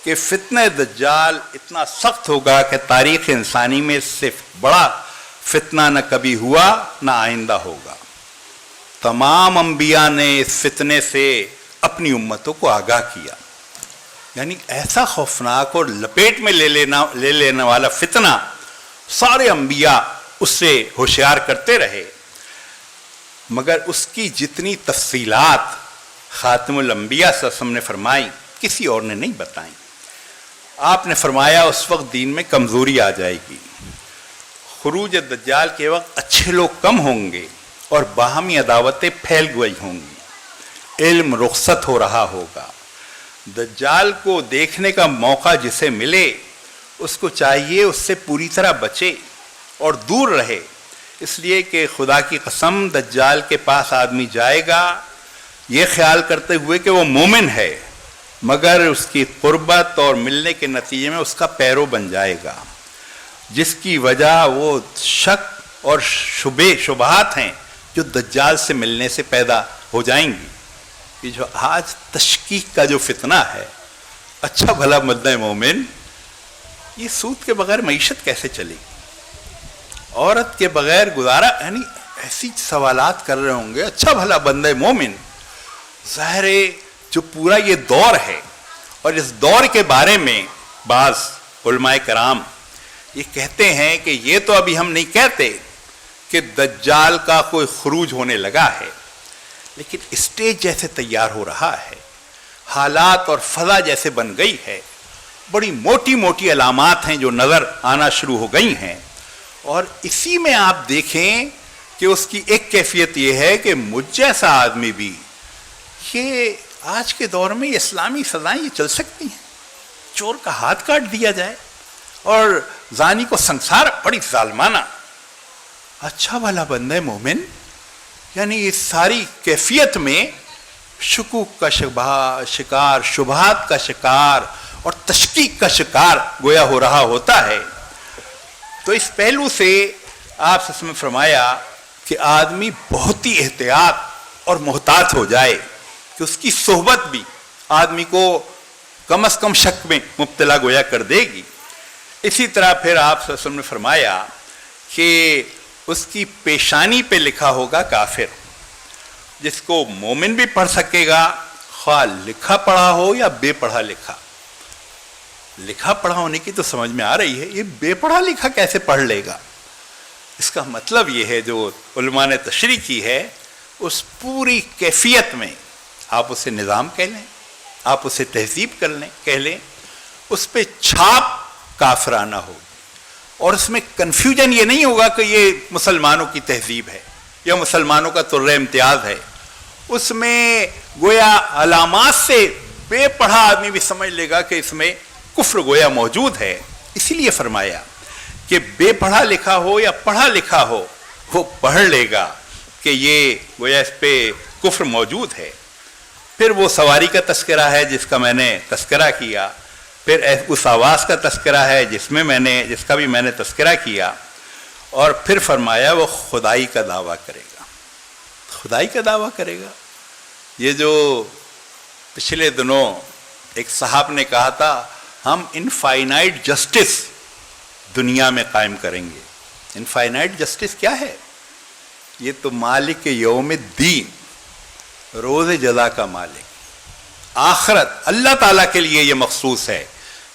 کہ فتنہ دجال اتنا سخت ہوگا کہ تاریخ انسانی میں صرف بڑا فتنہ نہ کبھی ہوا نہ آئندہ ہوگا. تمام انبیاء نے اس فتنے سے اپنی امتوں کو آگاہ کیا، یعنی ایسا خوفناک اور لپیٹ میں لے لینے والا فتنہ سارے انبیاء اس سے ہوشیار کرتے رہے، مگر اس کی جتنی تفصیلات خاتم الانبیاء صلی اللہ علیہ وسلم نے فرمائی کسی اور نے نہیں بتائیں. آپ نے فرمایا اس وقت دین میں کمزوری آ جائے گی، خروج دجال کے وقت اچھے لوگ کم ہوں گے اور باہمی عداوتیں پھیل گئی ہوں گی، علم رخصت ہو رہا ہوگا. دجال کو دیکھنے کا موقع جسے ملے اس کو چاہیے اس سے پوری طرح بچے اور دور رہے، اس لیے کہ خدا کی قسم دجال کے پاس آدمی جائے گا یہ خیال کرتے ہوئے کہ وہ مومن ہے، مگر اس کی قربت اور ملنے کے نتیجے میں اس کا پیرو بن جائے گا، جس کی وجہ وہ شک اور شبہات ہیں جو دجال سے ملنے سے پیدا ہو جائیں گی. یہ جو آج تشکیک کا جو فتنہ ہے، اچھا بھلا بندہ مومن یہ سود کے بغیر معیشت کیسے چلے گی، عورت کے بغیر گزارا، یعنی ایسی سوالات کر رہے ہوں گے. اچھا بھلا بندہ مومن، ظاہر جو پورا یہ دور ہے، اور اس دور کے بارے میں بعض علماء کرام یہ کہتے ہیں کہ یہ تو ابھی ہم نہیں کہتے کہ دجال کا کوئی خروج ہونے لگا ہے، لیکن اسٹیج جیسے تیار ہو رہا ہے، حالات اور فضا جیسے بن گئی ہے، بڑی موٹی موٹی علامات ہیں جو نظر آنا شروع ہو گئی ہیں، اور اسی میں آپ دیکھیں کہ اس کی ایک کیفیت یہ ہے کہ مجھ جیسا آدمی بھی، یہ آج کے دور میں اسلامی سزائیں یہ چل سکتی ہیں، چور کا ہاتھ کاٹ دیا جائے اور زانی کو سنسار، بڑی ظالمانہ۔ اچھا والا بندہ مومن، یعنی اس ساری کیفیت میں شکوک کا شکار، شبہات کا شکار اور تشکیک کا شکار گویا ہو رہا ہوتا ہے۔ تو اس پہلو سے آپ سے میں فرمایا کہ آدمی بہت ہی احتیاط اور محتاط ہو جائے کہ اس کی صحبت بھی آدمی کو کم از کم شک میں مبتلا گویا کر دے گی۔ اسی طرح پھر آپ سے نے فرمایا کہ اس کی پیشانی پہ لکھا ہوگا کافر، جس کو مومن بھی پڑھ سکے گا، خواہ لکھا پڑھا ہو یا بے پڑھا لکھا۔ لکھا پڑھا ہونے کی تو سمجھ میں آ رہی ہے، یہ بے پڑھا لکھا کیسے پڑھ لے گا؟ اس کا مطلب یہ ہے جو علماء نے تشریح کی ہے، اس پوری کیفیت میں آپ اسے نظام کہہ لیں، آپ اسے تہذیب کہہ لیں، اس پہ چھاپ کافرانہ ہو، اور اس میں کنفیوژن یہ نہیں ہوگا کہ یہ مسلمانوں کی تہذیب ہے یا مسلمانوں کا طر امتیاز ہے۔ اس میں گویا علامات سے بے پڑھا آدمی بھی سمجھ لے گا کہ اس میں کفر گویا موجود ہے۔ اسی لیے فرمایا کہ بے پڑھا لکھا ہو یا پڑھا لکھا ہو، وہ پڑھ لے گا کہ یہ گویا اس پہ کفر موجود ہے۔ پھر وہ سواری کا تذکرہ ہے جس کا میں نے تذکرہ کیا، پھر اس آواز کا تذکرہ ہے جس کا بھی میں نے تذکرہ کیا، اور پھر فرمایا وہ خدائی کا دعویٰ کرے گا۔ خدائی کا دعویٰ کرے گا، یہ جو پچھلے دنوں ایک صاحب نے کہا تھا ہم انفائنائٹ جسٹس دنیا میں قائم کریں گے۔ انفائنائٹ جسٹس کیا ہے؟ یہ تو مالک یوم الدین، روز جزا کا مالک، آخرت اللہ تعالیٰ کے لیے یہ مخصوص ہے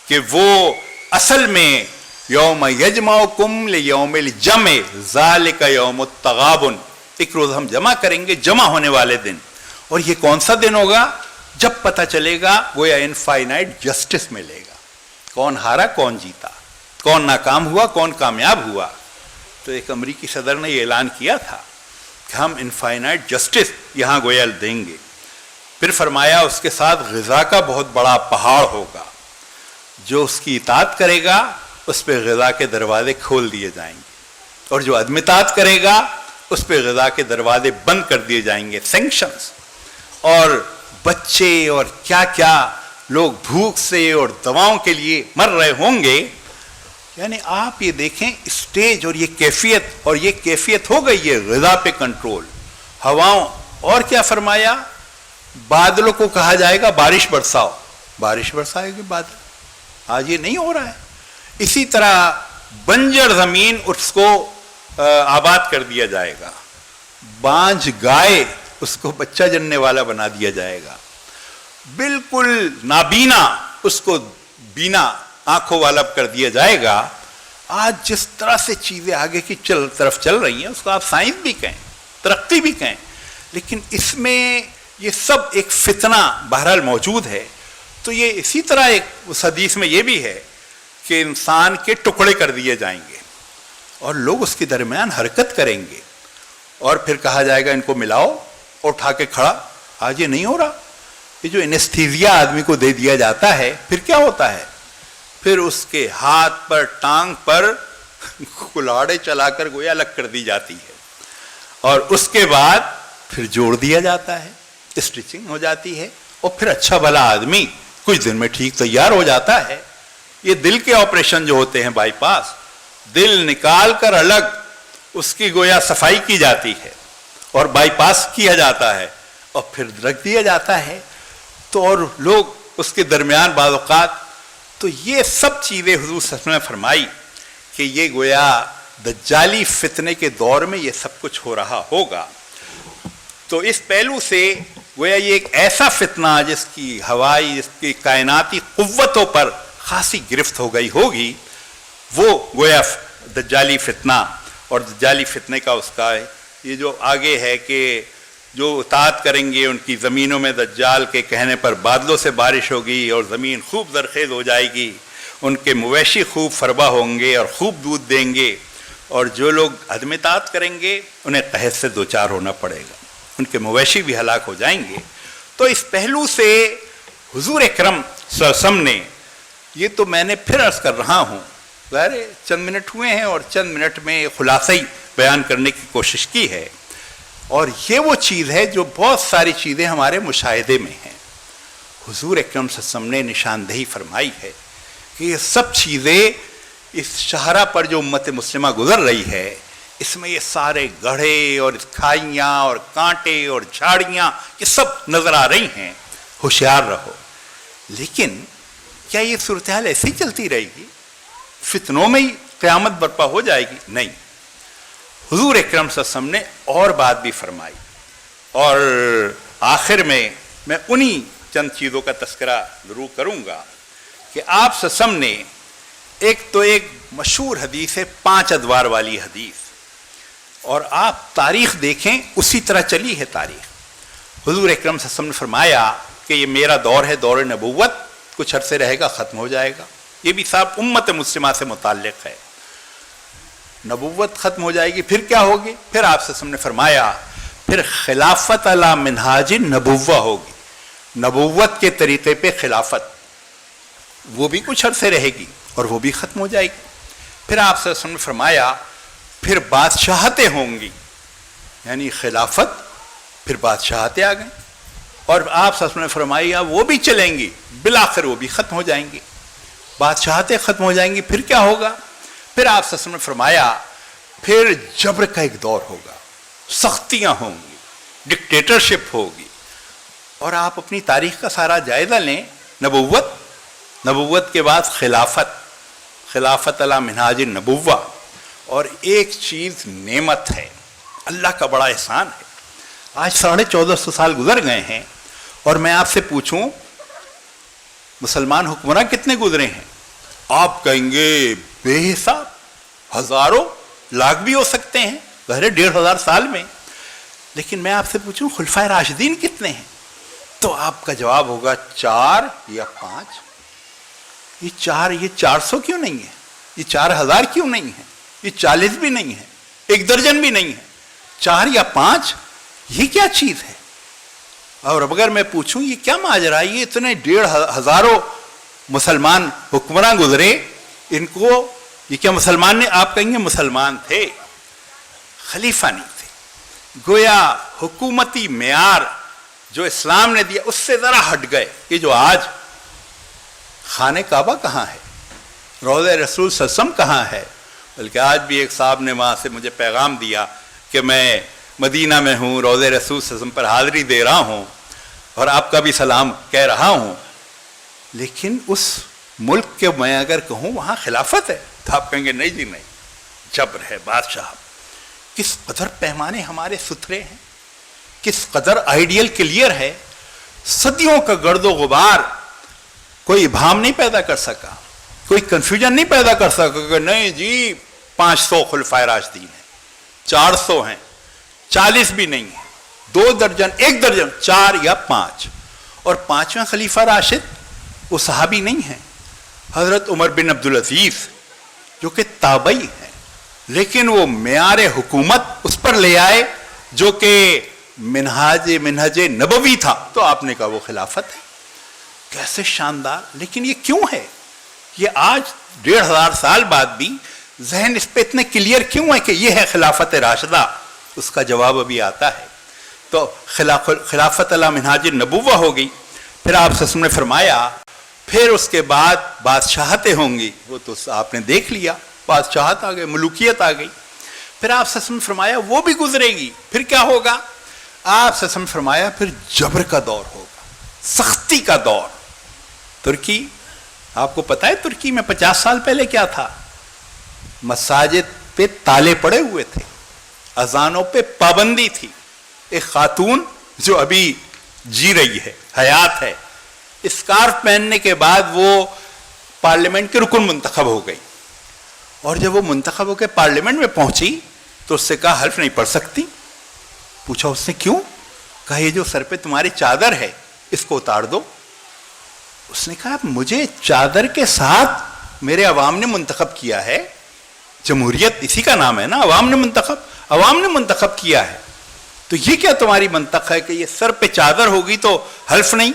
کہ وہ اصل میں یوم یجمعکم لیوم الجمع ذالک یوم التغابن، ایک روز ہم جمع کریں گے، جمع ہونے والے دن، اور یہ کون سا دن ہوگا؟ جب پتہ چلے گا گویا انفائنائٹ جسٹس ملے گا، کون ہارا کون جیتا، کون ناکام ہوا کون کامیاب ہوا۔ تو ایک امریکی صدر نے یہ اعلان کیا تھا کہ ہم انفائنائٹ جسٹس یہاں گویا دیں گے۔ پھر فرمایا اس کے ساتھ غذا کا بہت بڑا پہاڑ ہوگا، جو اس کی اطاعت کرے گا اس پہ غذا کے دروازے کھول دیے جائیں گے، اور جو عدم اطاعت کرے گا اس پہ غذا کے دروازے بند کر دیے جائیں گے، سینکشنز، اور بچے اور کیا کیا لوگ بھوک سے اور دواؤں کے لیے مر رہے ہوں گے۔ یعنی آپ یہ دیکھیں اسٹیج اور یہ کیفیت ہو گئی ہے، غذا پہ کنٹرول، ہواؤں، اور کیا فرمایا؟ بادلوں کو کہا جائے گا بارش برساؤ، بارش برسائے گی بادل، آج یہ نہیں ہو رہا ہے۔ اسی طرح بنجر زمین اس کو آباد کر دیا جائے گا، بانجھ گائے اس کو بچہ جننے والا بنا دیا جائے گا، بالکل نابینا اس کو بینا آنکھوں والا کر دیا جائے گا۔ آج جس طرح سے چیزیں آگے کی طرف چل رہی ہیں اس کو آپ سائنس بھی کہیں، ترقی بھی کہیں، لیکن اس میں یہ سب ایک فتنہ بہرحال موجود ہے۔ تو یہ اسی طرح ایک اس حدیث میں یہ بھی ہے کہ انسان کے ٹکڑے کر دیے جائیں گے اور لوگ اس کے درمیان حرکت کریں گے، اور پھر کہا جائے گا ان کو ملاؤ اور اٹھا کے کھڑا۔ آج یہ نہیں ہو رہا۔ یہ جو انستھیزیا آدمی کو دے دیا جاتا ہے پھر کیا ہوتا ہے؟ پھر اس کے ہاتھ پر ٹانگ پر کلاڑے چلا کر گویا الگ کر دی جاتی ہے، اور اس کے بعد پھر جوڑ دیا جاتا ہے، اسٹچنگ ہو جاتی ہے، اور پھر اچھا بھلا آدمی کچھ دن میں ٹھیک تیار ہو جاتا ہے۔ یہ دل کے آپریشن جو ہوتے ہیں بائی پاس، دل نکال کر الگ اس کی گویا صفائی کی جاتی ہے اور بائی پاس کیا جاتا ہے اور پھر رکھ دیا جاتا ہے، تو اور لوگ اس کے درمیان بعض اوقات، تو یہ سب چیزیں حضور صلی اللہ علیہ وسلم نے فرمائی کہ یہ گویا دجالی فتنے کے دور میں یہ سب کچھ ہو رہا ہوگا۔ تو اس پہلو سے گویا یہ ایک ایسا فتنہ جس کی ہوائی، جس کی کائناتی قوتوں پر خاصی گرفت ہو گئی ہوگی، وہ گویا دجالی فتنہ، اور دجالی فتنے کا اس کا یہ جو آگے ہے کہ جو اطاعت کریں گے ان کی زمینوں میں دجال کے کہنے پر بادلوں سے بارش ہوگی اور زمین خوب زرخیز ہو جائے گی، ان کے مویشی خوب فربا ہوں گے اور خوب دودھ دیں گے، اور جو لوگ عدم اطاعت کریں گے انہیں قحط سے دوچار ہونا پڑے گا، ان کے مویشی بھی ہلاک ہو جائیں گے۔ تو اس پہلو سے حضور اکرم صلی اللہ علیہ وسلم نے، یہ تو میں نے پھر عرض کر رہا ہوں، ظاہر چند منٹ ہوئے ہیں اور چند منٹ میں خلاصہ بیان کرنے کی کوشش کی ہے، اور یہ وہ چیز ہے جو بہت ساری چیزیں ہمارے مشاہدے میں ہیں۔ حضور اکرم صلی اللہ علیہ وسلم نے نشاندہی فرمائی ہے کہ یہ سب چیزیں اس شاہراہ پر جو امت مسلمہ گزر رہی ہے، اس میں یہ سارے گڑھے اور کھائیاں اور کانٹے اور جھاڑیاں یہ سب نظر آ رہی ہیں، ہوشیار رہو۔ لیکن کیا یہ صورتحال ایسی چلتی رہے گی؟ فتنوں میں ہی قیامت برپا ہو جائے گی؟ نہیں، حضور اکرم صلی اللہ علیہ وسلم نے اور بات بھی فرمائی، اور آخر میں انہی چند چیزوں کا تذکرہ ضرور کروں گا کہ آپ صلی اللہ علیہ وسلم نے ایک مشہور حدیث ہے 5 ادوار والی حدیث، اور آپ تاریخ دیکھیں اسی طرح چلی ہے تاریخ۔ حضور اکرم صلی اللہ علیہ وسلم نے فرمایا کہ یہ میرا دور ہے، دور نبوت، کچھ عرصے رہے گا ختم ہو جائے گا۔ یہ بھی صاحب امت مسلمہ سے متعلق ہے، نبوت ختم ہو جائے گی، پھر کیا ہوگی؟ پھر آپ صلی اللہ علیہ وسلم نے فرمایا پھر خلافت علی منہاج نبوہ ہوگی، نبوت کے طریقے پہ خلافت، وہ بھی کچھ عرصے رہے گی اور وہ بھی ختم ہو جائے گی۔ پھر آپ صلی اللہ علیہ وسلم نے فرمایا پھر بادشاہتیں ہوں گی، یعنی خلافت پھر بادشاہتیں آ گئیں، اور آپ صلی اللہ علیہ وسلم نے فرمایا وہ بھی چلیں گی، بالآخر وہ بھی ختم ہو جائیں گی، بادشاہتیں ختم ہو جائیں گی، پھر کیا ہوگا؟ پھر آپ صلی اللہ علیہ وسلم نے فرمایا پھر جبر کا ایک دور ہوگا، سختیاں ہوں گی، ڈکٹیٹرشپ ہوگی، اور آپ اپنی تاریخ کا سارا جائزہ لیں، نبوت کے بعد خلافت علی منہاج نبوہ، اور ایک چیز نعمت ہے، اللہ کا بڑا احسان ہے۔ آج 1450 سال گزر گئے ہیں، اور میں آپ سے پوچھوں مسلمان حکمراں کتنے گزرے ہیں؟ آپ کہیں گے بے حساب، ہزاروں، لاکھ بھی ہو سکتے ہیں، ظاہر 1500 سال میں۔ لیکن میں آپ سے پوچھوں خلفائے راشدین کتنے ہیں؟ تو آپ کا جواب ہوگا 4 یا 5۔ یہ 400 کیوں نہیں ہے؟ یہ 4000 کیوں نہیں ہے؟ یہ 40 بھی نہیں ہے، 1 درجن بھی نہیں ہے، 4 یا 5، یہ کیا چیز ہے؟ اور اگر میں پوچھوں یہ کیا ماجرا ہے، یہ اتنے 1500 مسلمان حکمراں گزرے، ان کو یہ کیا مسلمان نے؟ آپ کہیں گے مسلمان تھے، خلیفہ نہیں تھے۔ گویا حکومتی معیار جو اسلام نے دیا اس سے ذرا ہٹ گئے۔ یہ جو آج خانہ کعبہ کہاں ہے، روضہ رسول صلی اللہ علیہ وسلم کہاں ہے؟ بلکہ آج بھی ایک صاحب نے وہاں سے مجھے پیغام دیا کہ میں مدینہ میں ہوں، روضہ رسول صلی اللہ علیہ وسلم پر حاضری دے رہا ہوں اور آپ کا بھی سلام کہہ رہا ہوں، لیکن اس ملک کے میں اگر کہوں وہاں خلافت ہے تو آپ کہیں گے نہیں جی نہیں، جبر ہے، بادشاہ۔ کس قدر پیمانے ہمارے ستھرے ہیں، کس قدر آئیڈیل کلیئر ہے، صدیوں کا گرد و غبار کوئی ابہام نہیں پیدا کر سکا، کوئی کنفیوژن نہیں پیدا کر سکا کہ نہیں جی 500 خلفائے راشدین ہیں، 400 ہیں، 40 بھی نہیں ہیں، 2 درجن، 1 درجن، 4 یا 5۔ اور 5واں خلیفہ راشد وہ صحابی نہیں ہیں، حضرت عمر بن عبدالعزیز جو کہ تابعی ہیں، لیکن وہ معیار حکومت اس پر لے آئے جو کہ منہاج نبوی تھا، تو آپ نے کہا وہ خلافت ہے۔ کیسے شاندار! لیکن یہ کیوں ہے؟ یہ آج 1500 سال بعد بھی ذہن اس پہ اتنے کلیئر کیوں ہے کہ یہ ہے خلافت راشدہ؟ اس کا جواب ابھی آتا ہے۔ تو خلافت علی منہاج نبوہ ہو گئی، پھر آپ صلی اللہ علیہ وسلم نے فرمایا پھر اس کے بعد بادشاہتیں ہوں گی، وہ تو آپ نے دیکھ لیا، بادشاہت آ گئی، ملوکیت آ گئی۔ پھر آپ صلی اللہ علیہ وسلم نے فرمایا وہ بھی گزرے گی، پھر کیا ہوگا؟ آپ صلی اللہ علیہ وسلم نے فرمایا پھر جبر کا دور ہوگا، سختی کا دور۔ ترکی، آپ کو پتا ہے ترکی میں 50 سال پہلے کیا تھا؟ مساجد پہ تالے پڑے ہوئے تھے، اذانوں پہ پابندی تھی۔ ایک خاتون جو ابھی جی رہی ہے، حیات ہے، اسکارف پہننے کے بعد وہ پارلیمنٹ کے رکن منتخب ہو گئی، اور جب وہ منتخب ہو کے پارلیمنٹ میں پہنچی تو اس سے کہا حلف نہیں پڑھ سکتی۔ پوچھا اس نے کیوں؟ کہا یہ جو سر پہ تمہاری چادر ہے اس کو اتار دو. اس نے کہا مجھے چادر کے ساتھ میرے عوام نے منتخب کیا ہے, جمہوریت اسی کا نام ہے نا, عوام نے منتخب کیا ہے, تو یہ کیا تمہاری منطق ہے کہ یہ سر پہ چادر ہوگی تو حلف نہیں؟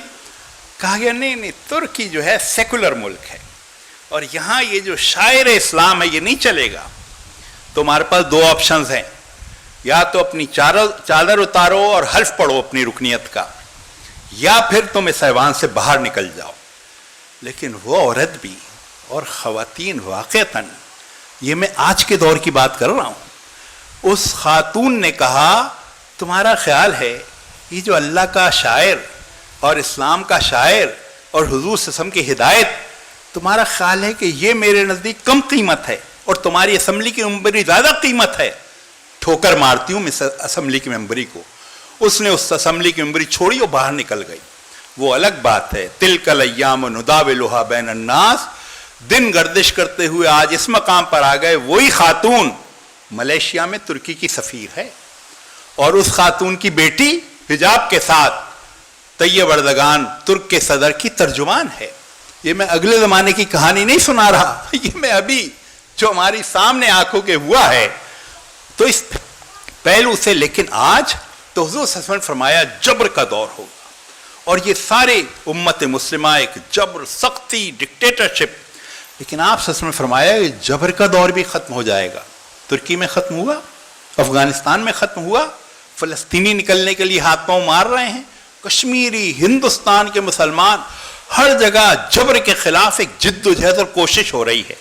کہا گیا نہیں, ترکی جو ہے سیکولر ملک ہے اور یہاں یہ جو شاعر اسلام ہے یہ نہیں چلے گا. تمہارے پاس دو آپشنز ہیں, یا تو اپنی چادر اتارو اور حلف پڑھو اپنی رکنیت کا, یا پھر تم اس ایوان سے باہر نکل جاؤ. لیکن وہ عورت بھی اور خواتین واقعتاً, یہ میں آج کے دور کی بات کر رہا ہوں, اس خاتون نے کہا تمہارا خیال ہے یہ جو اللہ کا شاعر اور اسلام کا شاعر اور حضور صلی اللہ علیہ وسلم کی ہدایت, تمہارا خیال ہے کہ یہ میرے نزدیک کم قیمت ہے اور تمہاری اسمبلی کی ممبری زیادہ قیمت ہے؟ ٹھوکر مارتی ہوں میں اسمبلی کی ممبری کو. اس نے اس اسمبلی کی ممبری چھوڑی اور باہر نکل گئی. وہ الگ بات ہے, تلک الایام نداولها بین الناس, دن گردش کرتے ہوئے آج اس مقام پر آ گئے. وہی خاتون ملیشیا میں ترکی کی سفیر ہے اور اس خاتون کی بیٹی حجاب کے ساتھ طیب اردگان ترک کے صدر کی ترجمان ہے. یہ میں اگلے زمانے کی کہانی نہیں سنا رہا, یہ میں ابھی جو ہماری سامنے آنکھوں کے ہوا ہے تو اس پہلو سے. لیکن آج تو حضور صلی اللہ علیہ وسلم نے فرمایا جبر کا دور ہوگا اور یہ سارے امت مسلمہ ایک جبر, سختی, ڈکٹیٹرشپ. لیکن آپ صلی اللہ علیہ وسلم نے فرمایا یہ جبر کا دور بھی ختم ہو جائے گا. ترکی میں ختم ہوا, افغانستان میں ختم ہوا, فلسطینی نکلنے کے لیے ہاتھ پاؤں مار رہے ہیں, کشمیری, ہندوستان کے مسلمان, ہر جگہ جبر کے خلاف ایک جد و جہد اور کوشش ہو رہی ہے.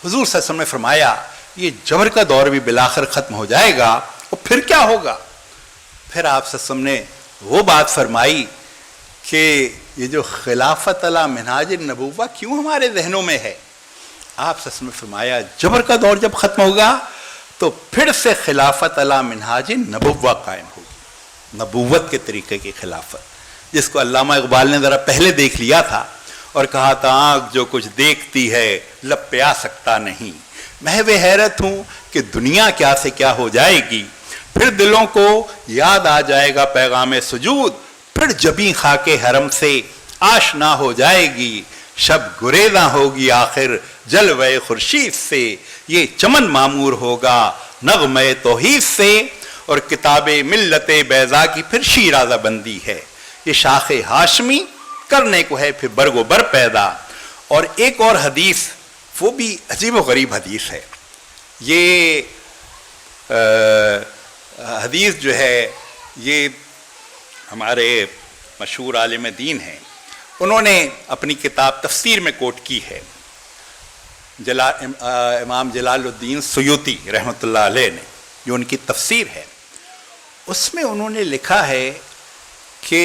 حضور صلی اللہ علیہ وسلم نے فرمایا یہ جبر کا دور بھی بالآخر ختم ہو جائے گا. اور پھر کیا ہوگا؟ پھر آپ صلی اللہ علیہ وسلم نے وہ بات فرمائی کہ یہ جو خلافت علی منہاج النبوہ کیوں ہمارے ذہنوں میں ہے. آپ صلی اللہ علیہ وسلم نے فرمایا جبر کا دور جب ختم ہوگا تو پھر سے خلافت علی منہاج النبوہ قائم ہوگی, نبوت کے طریقے کی خلافت, جس کو علامہ اقبال نے ذرا پہلے دیکھ لیا تھا اور کہا تھا آنکھ جو کچھ دیکھتی ہے لب پہ آ سکتا نہیں, محو حیرت ہوں کہ دنیا کیا سے کیا ہو جائے گی. پھر دلوں کو یاد آ جائے گا پیغام سجود, پھر جبیں خاک حرم سے آشنا ہو جائے گی. شب گریزاں ہوگی آخر جلوہ خورشید سے, یہ چمن معمور ہوگا نغمہ توحید سے. اور کتاب ملت بیضا کی پھر شیرازہ بندی ہے, یہ شاخ ہاشمی کرنے کو ہے پھر برگ و بر پیدا. اور ایک اور حدیث, وہ بھی عجیب و غریب حدیث ہے. یہ حدیث جو ہے یہ ہمارے مشہور عالم دین ہیں, انہوں نے اپنی کتاب تفسیر میں کوٹ کی ہے. امام جلال الدین سیوطی رحمۃ اللہ علیہ نے, جو ان کی تفسیر ہے, اس میں انہوں نے لکھا ہے کہ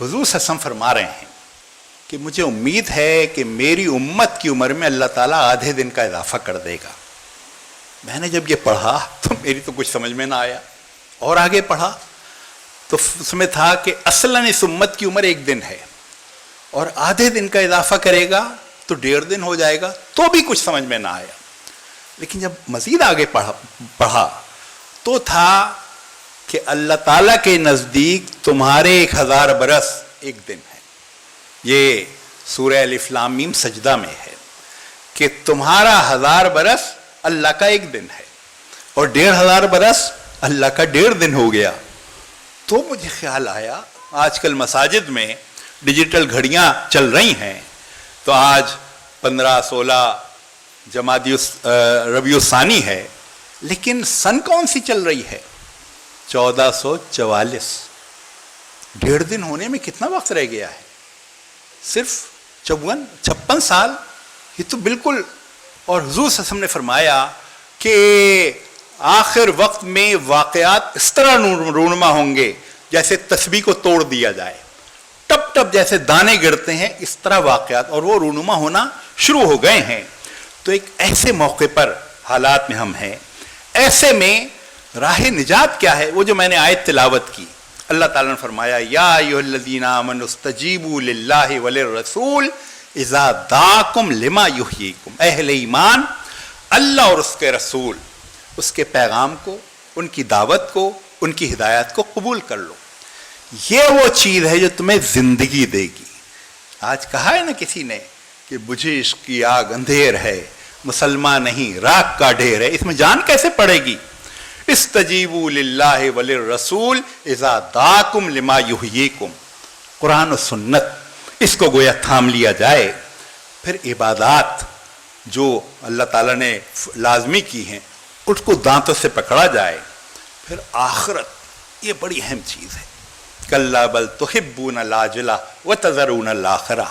حضور صلی اللہ علیہ وسلم فرما رہے ہیں کہ مجھے امید ہے کہ میری امت کی عمر میں اللہ تعالیٰ آدھے دن کا اضافہ کر دے گا. میں نے جب یہ پڑھا تو میری تو کچھ سمجھ میں نہ آیا, اور آگے پڑھا تو اس میں تھا کہ اصلاً اس امت کی عمر 1 دن ہے اور آدھے دن کا اضافہ کرے گا تو 1.5 دن ہو جائے گا, تو بھی کچھ سمجھ میں نہ آیا. لیکن جب مزید آگے پڑھا تو تھا کہ اللہ تعالیٰ کے نزدیک تمہارے 1000 برس 1 دن ہے. یہ سورہ الف لام میم سجدہ میں ہے کہ تمہارا 1000 برس اللہ کا 1 دن ہے اور 1500 برس اللہ کا 1.5 دن ہو گیا. تو مجھے خیال آیا, آج کل مساجد میں ڈیجیٹل گھڑیاں چل رہی ہیں, تو آج 15-16 ربیع الثانی ہے, لیکن سن کون سی چل رہی ہے؟ 1444. 1.5 دن ہونے میں کتنا وقت رہ گیا ہے؟ صرف 56 سال. یہ تو بالکل. اور حضور صلی اللہ علیہ وسلم نے فرمایا کہ آخر وقت میں واقعات اس طرح رونما ہوں گے جیسے تسبیح کو توڑ دیا جائے, ٹپ ٹپ جیسے دانے گرتے ہیں, اس طرح واقعات, اور وہ رونما ہونا شروع ہو گئے ہیں. تو ایک ایسے موقع پر حالات میں ہم ہیں, ایسے میں راہ نجات کیا ہے؟ وہ جو میں نے آیت تلاوت کی, اللہ تعالیٰ نے فرمایا یا ایھا الذین آمنوا استجیبوا للہ وللرسول اذا دعاکم لما یحییکم. اہل ایمان اللہ اور اس کے رسول, اس کے پیغام کو, ان کی دعوت کو, ان کی ہدایت کو قبول کر لو. یہ وہ چیز ہے جو تمہیں زندگی دے گی. آج کہا ہے نا کسی نے کہ بجھے عشق کی آگ اندھیر ہے، مسلمان نہیں راک کا ڈھیر ہے. اس میں جان کیسے پڑے گی؟ استجیبوا للہ وللرسول اذا دعاکم لما یحییکم. قرآن و سنت اس کو گویا تھام لیا جائے، پھر عبادات جو اللہ تعالیٰ نے لازمی کی ہیں اس کو دانتوں سے پکڑا جائے، پھر آخرت یہ بڑی اہم چیز ہے. کلا بل تحبون العاجلہ وتذرون الآخرہ.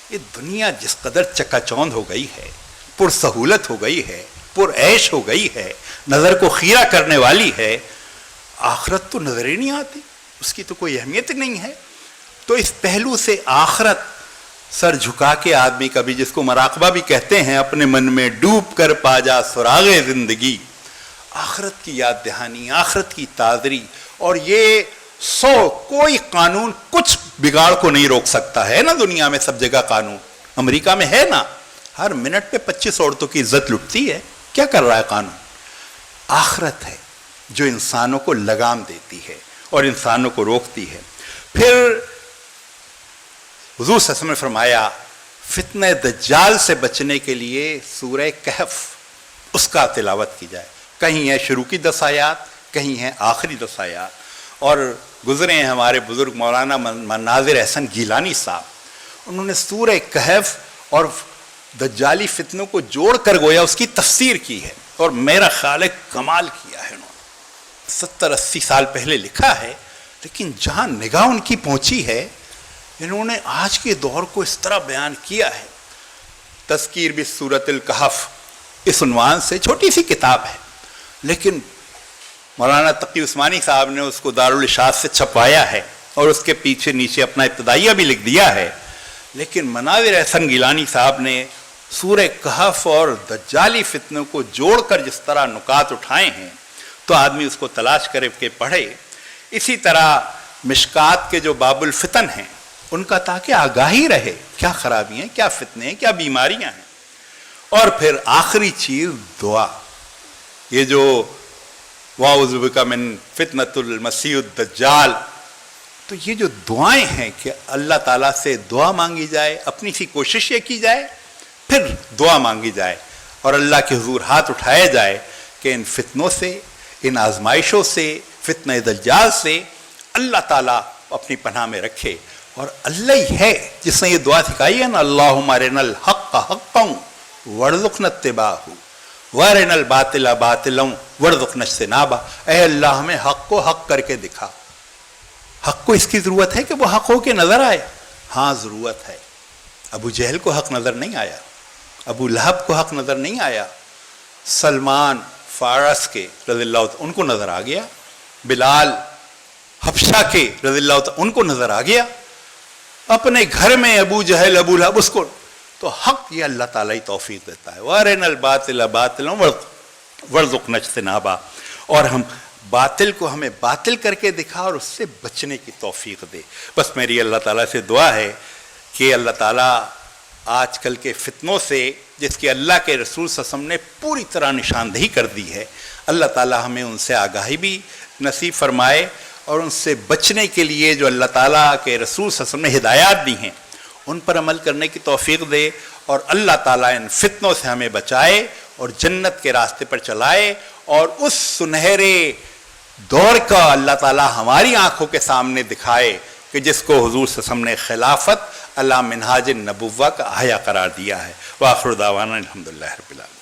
یہ دنیا جس قدر چکا چوند ہو گئی ہے، پر سہولت ہو گئی ہے، پر عیش ہو گئی ہے، نظر کو خیرہ کرنے والی ہے، آخرت تو نظر ہی نہیں آتی، اس کی تو کوئی اہمیت نہیں ہے. تو اس پہلو سے آخرت سر جھکا کے آدمی کبھی، جس کو مراقبہ بھی کہتے ہیں، اپنے من میں ڈوب کر پا جا سراغ زندگی. آخرت کی یاد دہانی، آخرت کی تازری، اور یہ کوئی قانون کچھ بگاڑ کو نہیں روک سکتا ہے نا. دنیا میں سب جگہ قانون، امریکہ میں ہے نا، ہر منٹ پہ 25 عورتوں کی عزت لٹتی ہے. کیا کر رہا ہے قانون؟ آخرت ہے جو انسانوں کو لگام دیتی ہے اور انسانوں کو روکتی ہے. پھر حضور صلی اللہ علیہ وسلم نے فرمایا فتنہ دجال سے بچنے کے لیے سورہ کہف اس کا تلاوت کی جائے. کہیں ہے شروع کی 10 آیات، کہیں ہے آخری 10 آیات. اور گزرے ہیں ہمارے بزرگ مولانا مناظر احسن گیلانی صاحب، انہوں نے سورہ کہف اور دجالی فتنوں کو جوڑ کر گویا اس کی تفسیر کی ہے، اور میرا خیال ہے کمال کیا ہے. انہوں نے 70-80 سال پہلے لکھا ہے، لیکن جہاں نگاہ ان کی پہنچی ہے انہوں نے آج کے دور کو اس طرح بیان کیا ہے. تذکیر بسورۃ الکہف اس عنوان سے چھوٹی سی کتاب ہے، لیکن مولانا تقی عثمانی صاحب نے اس کو دارالاشاعت سے چھپوایا ہے اور اس کے پیچھے نیچے اپنا ابتدائیہ بھی لکھ دیا ہے. لیکن مناظر احسن گیلانی صاحب نے سورہ کہف اور دجالی فتنوں کو جوڑ کر جس طرح نکات اٹھائے ہیں تو آدمی اس کو تلاش کر کے پڑھے. اسی طرح مشکات کے جو باب الفتن ہیں ان کا تاکہ آگاہی رہے، کیا خرابی ہیں، کیا فتنے ہیں، کیا بیماریاں ہیں. اور پھر آخری چیز دعا. یہ جو وَأَعُوذُ بِكَ مِن فِتْنَةِ الْمَسِيحِ الدَّجَّالِ، تو یہ جو دعائیں ہیں کہ اللہ تعالیٰ سے دعا مانگی جائے، اپنی سی کوشش یہ کی جائے، پھر دعا مانگی جائے اور اللہ کے حضور ہاتھ اٹھایا جائے کہ ان فتنوں سے، ان آزمائشوں سے، فتنہ دجال سے اللہ تعالیٰ اپنی پناہ میں رکھے. اور اللہ ہی ہے جس نے یہ دعا سکھائی ہے نا، اللہم ارنا الحق حقا وارزقنا اتباعہ وارنا الباطل باطلا وارزقنا اجتنابہ. اے اللہ ہمیں حق کو حق کر کے دکھا. حق کو اس کی ضرورت ہے کہ وہ حق ہو کے نظر آئے، ہاں ضرورت ہے. ابو جہل کو حق نظر نہیں آیا، ابو لہب کو حق نظر نہیں آیا، سلمان فارس کے رضی اللہ عنہ ان کو نظر آ گیا، بلال حبشہ کے رضی اللہ عنہ ان کو نظر آ گیا. اپنے گھر میں ابو جہل ابو لہب اس کو، تو حق یہ اللہ تعالیٰ ہی توفیق دیتا ہے. وارنا الباطل باطلا وارزقنا اجتنابہ. اور ہم باطل کو ہمیں باطل کر کے دکھا اور اس سے بچنے کی توفیق دے. بس میری اللہ تعالیٰ سے دعا ہے کہ اللہ تعالیٰ آج کل کے فتنوں سے، جس کی اللہ کے رسول صلی اللہ علیہ وسلم نے پوری طرح نشاندہی کر دی ہے، اللہ تعالیٰ ہمیں ان سے آگاہی بھی نصیب فرمائے، اور ان سے بچنے کے لیے جو اللہ تعالیٰ کے رسول صلی اللہ علیہ وسلم نے ہدایات دی ہیں ان پر عمل کرنے کی توفیق دے، اور اللہ تعالیٰ ان فتنوں سے ہمیں بچائے اور جنت کے راستے پر چلائے. اور اس سنہرے دور کا اللہ تعالیٰ ہماری آنکھوں کے سامنے دکھائے کہ جس کو حضور صلی اللہ علیہ وسلم نے خلافت علی منہاج النبوہ کا احیا قرار دیا ہے. وآخر دعوانا الحمدللہ رب العالمین.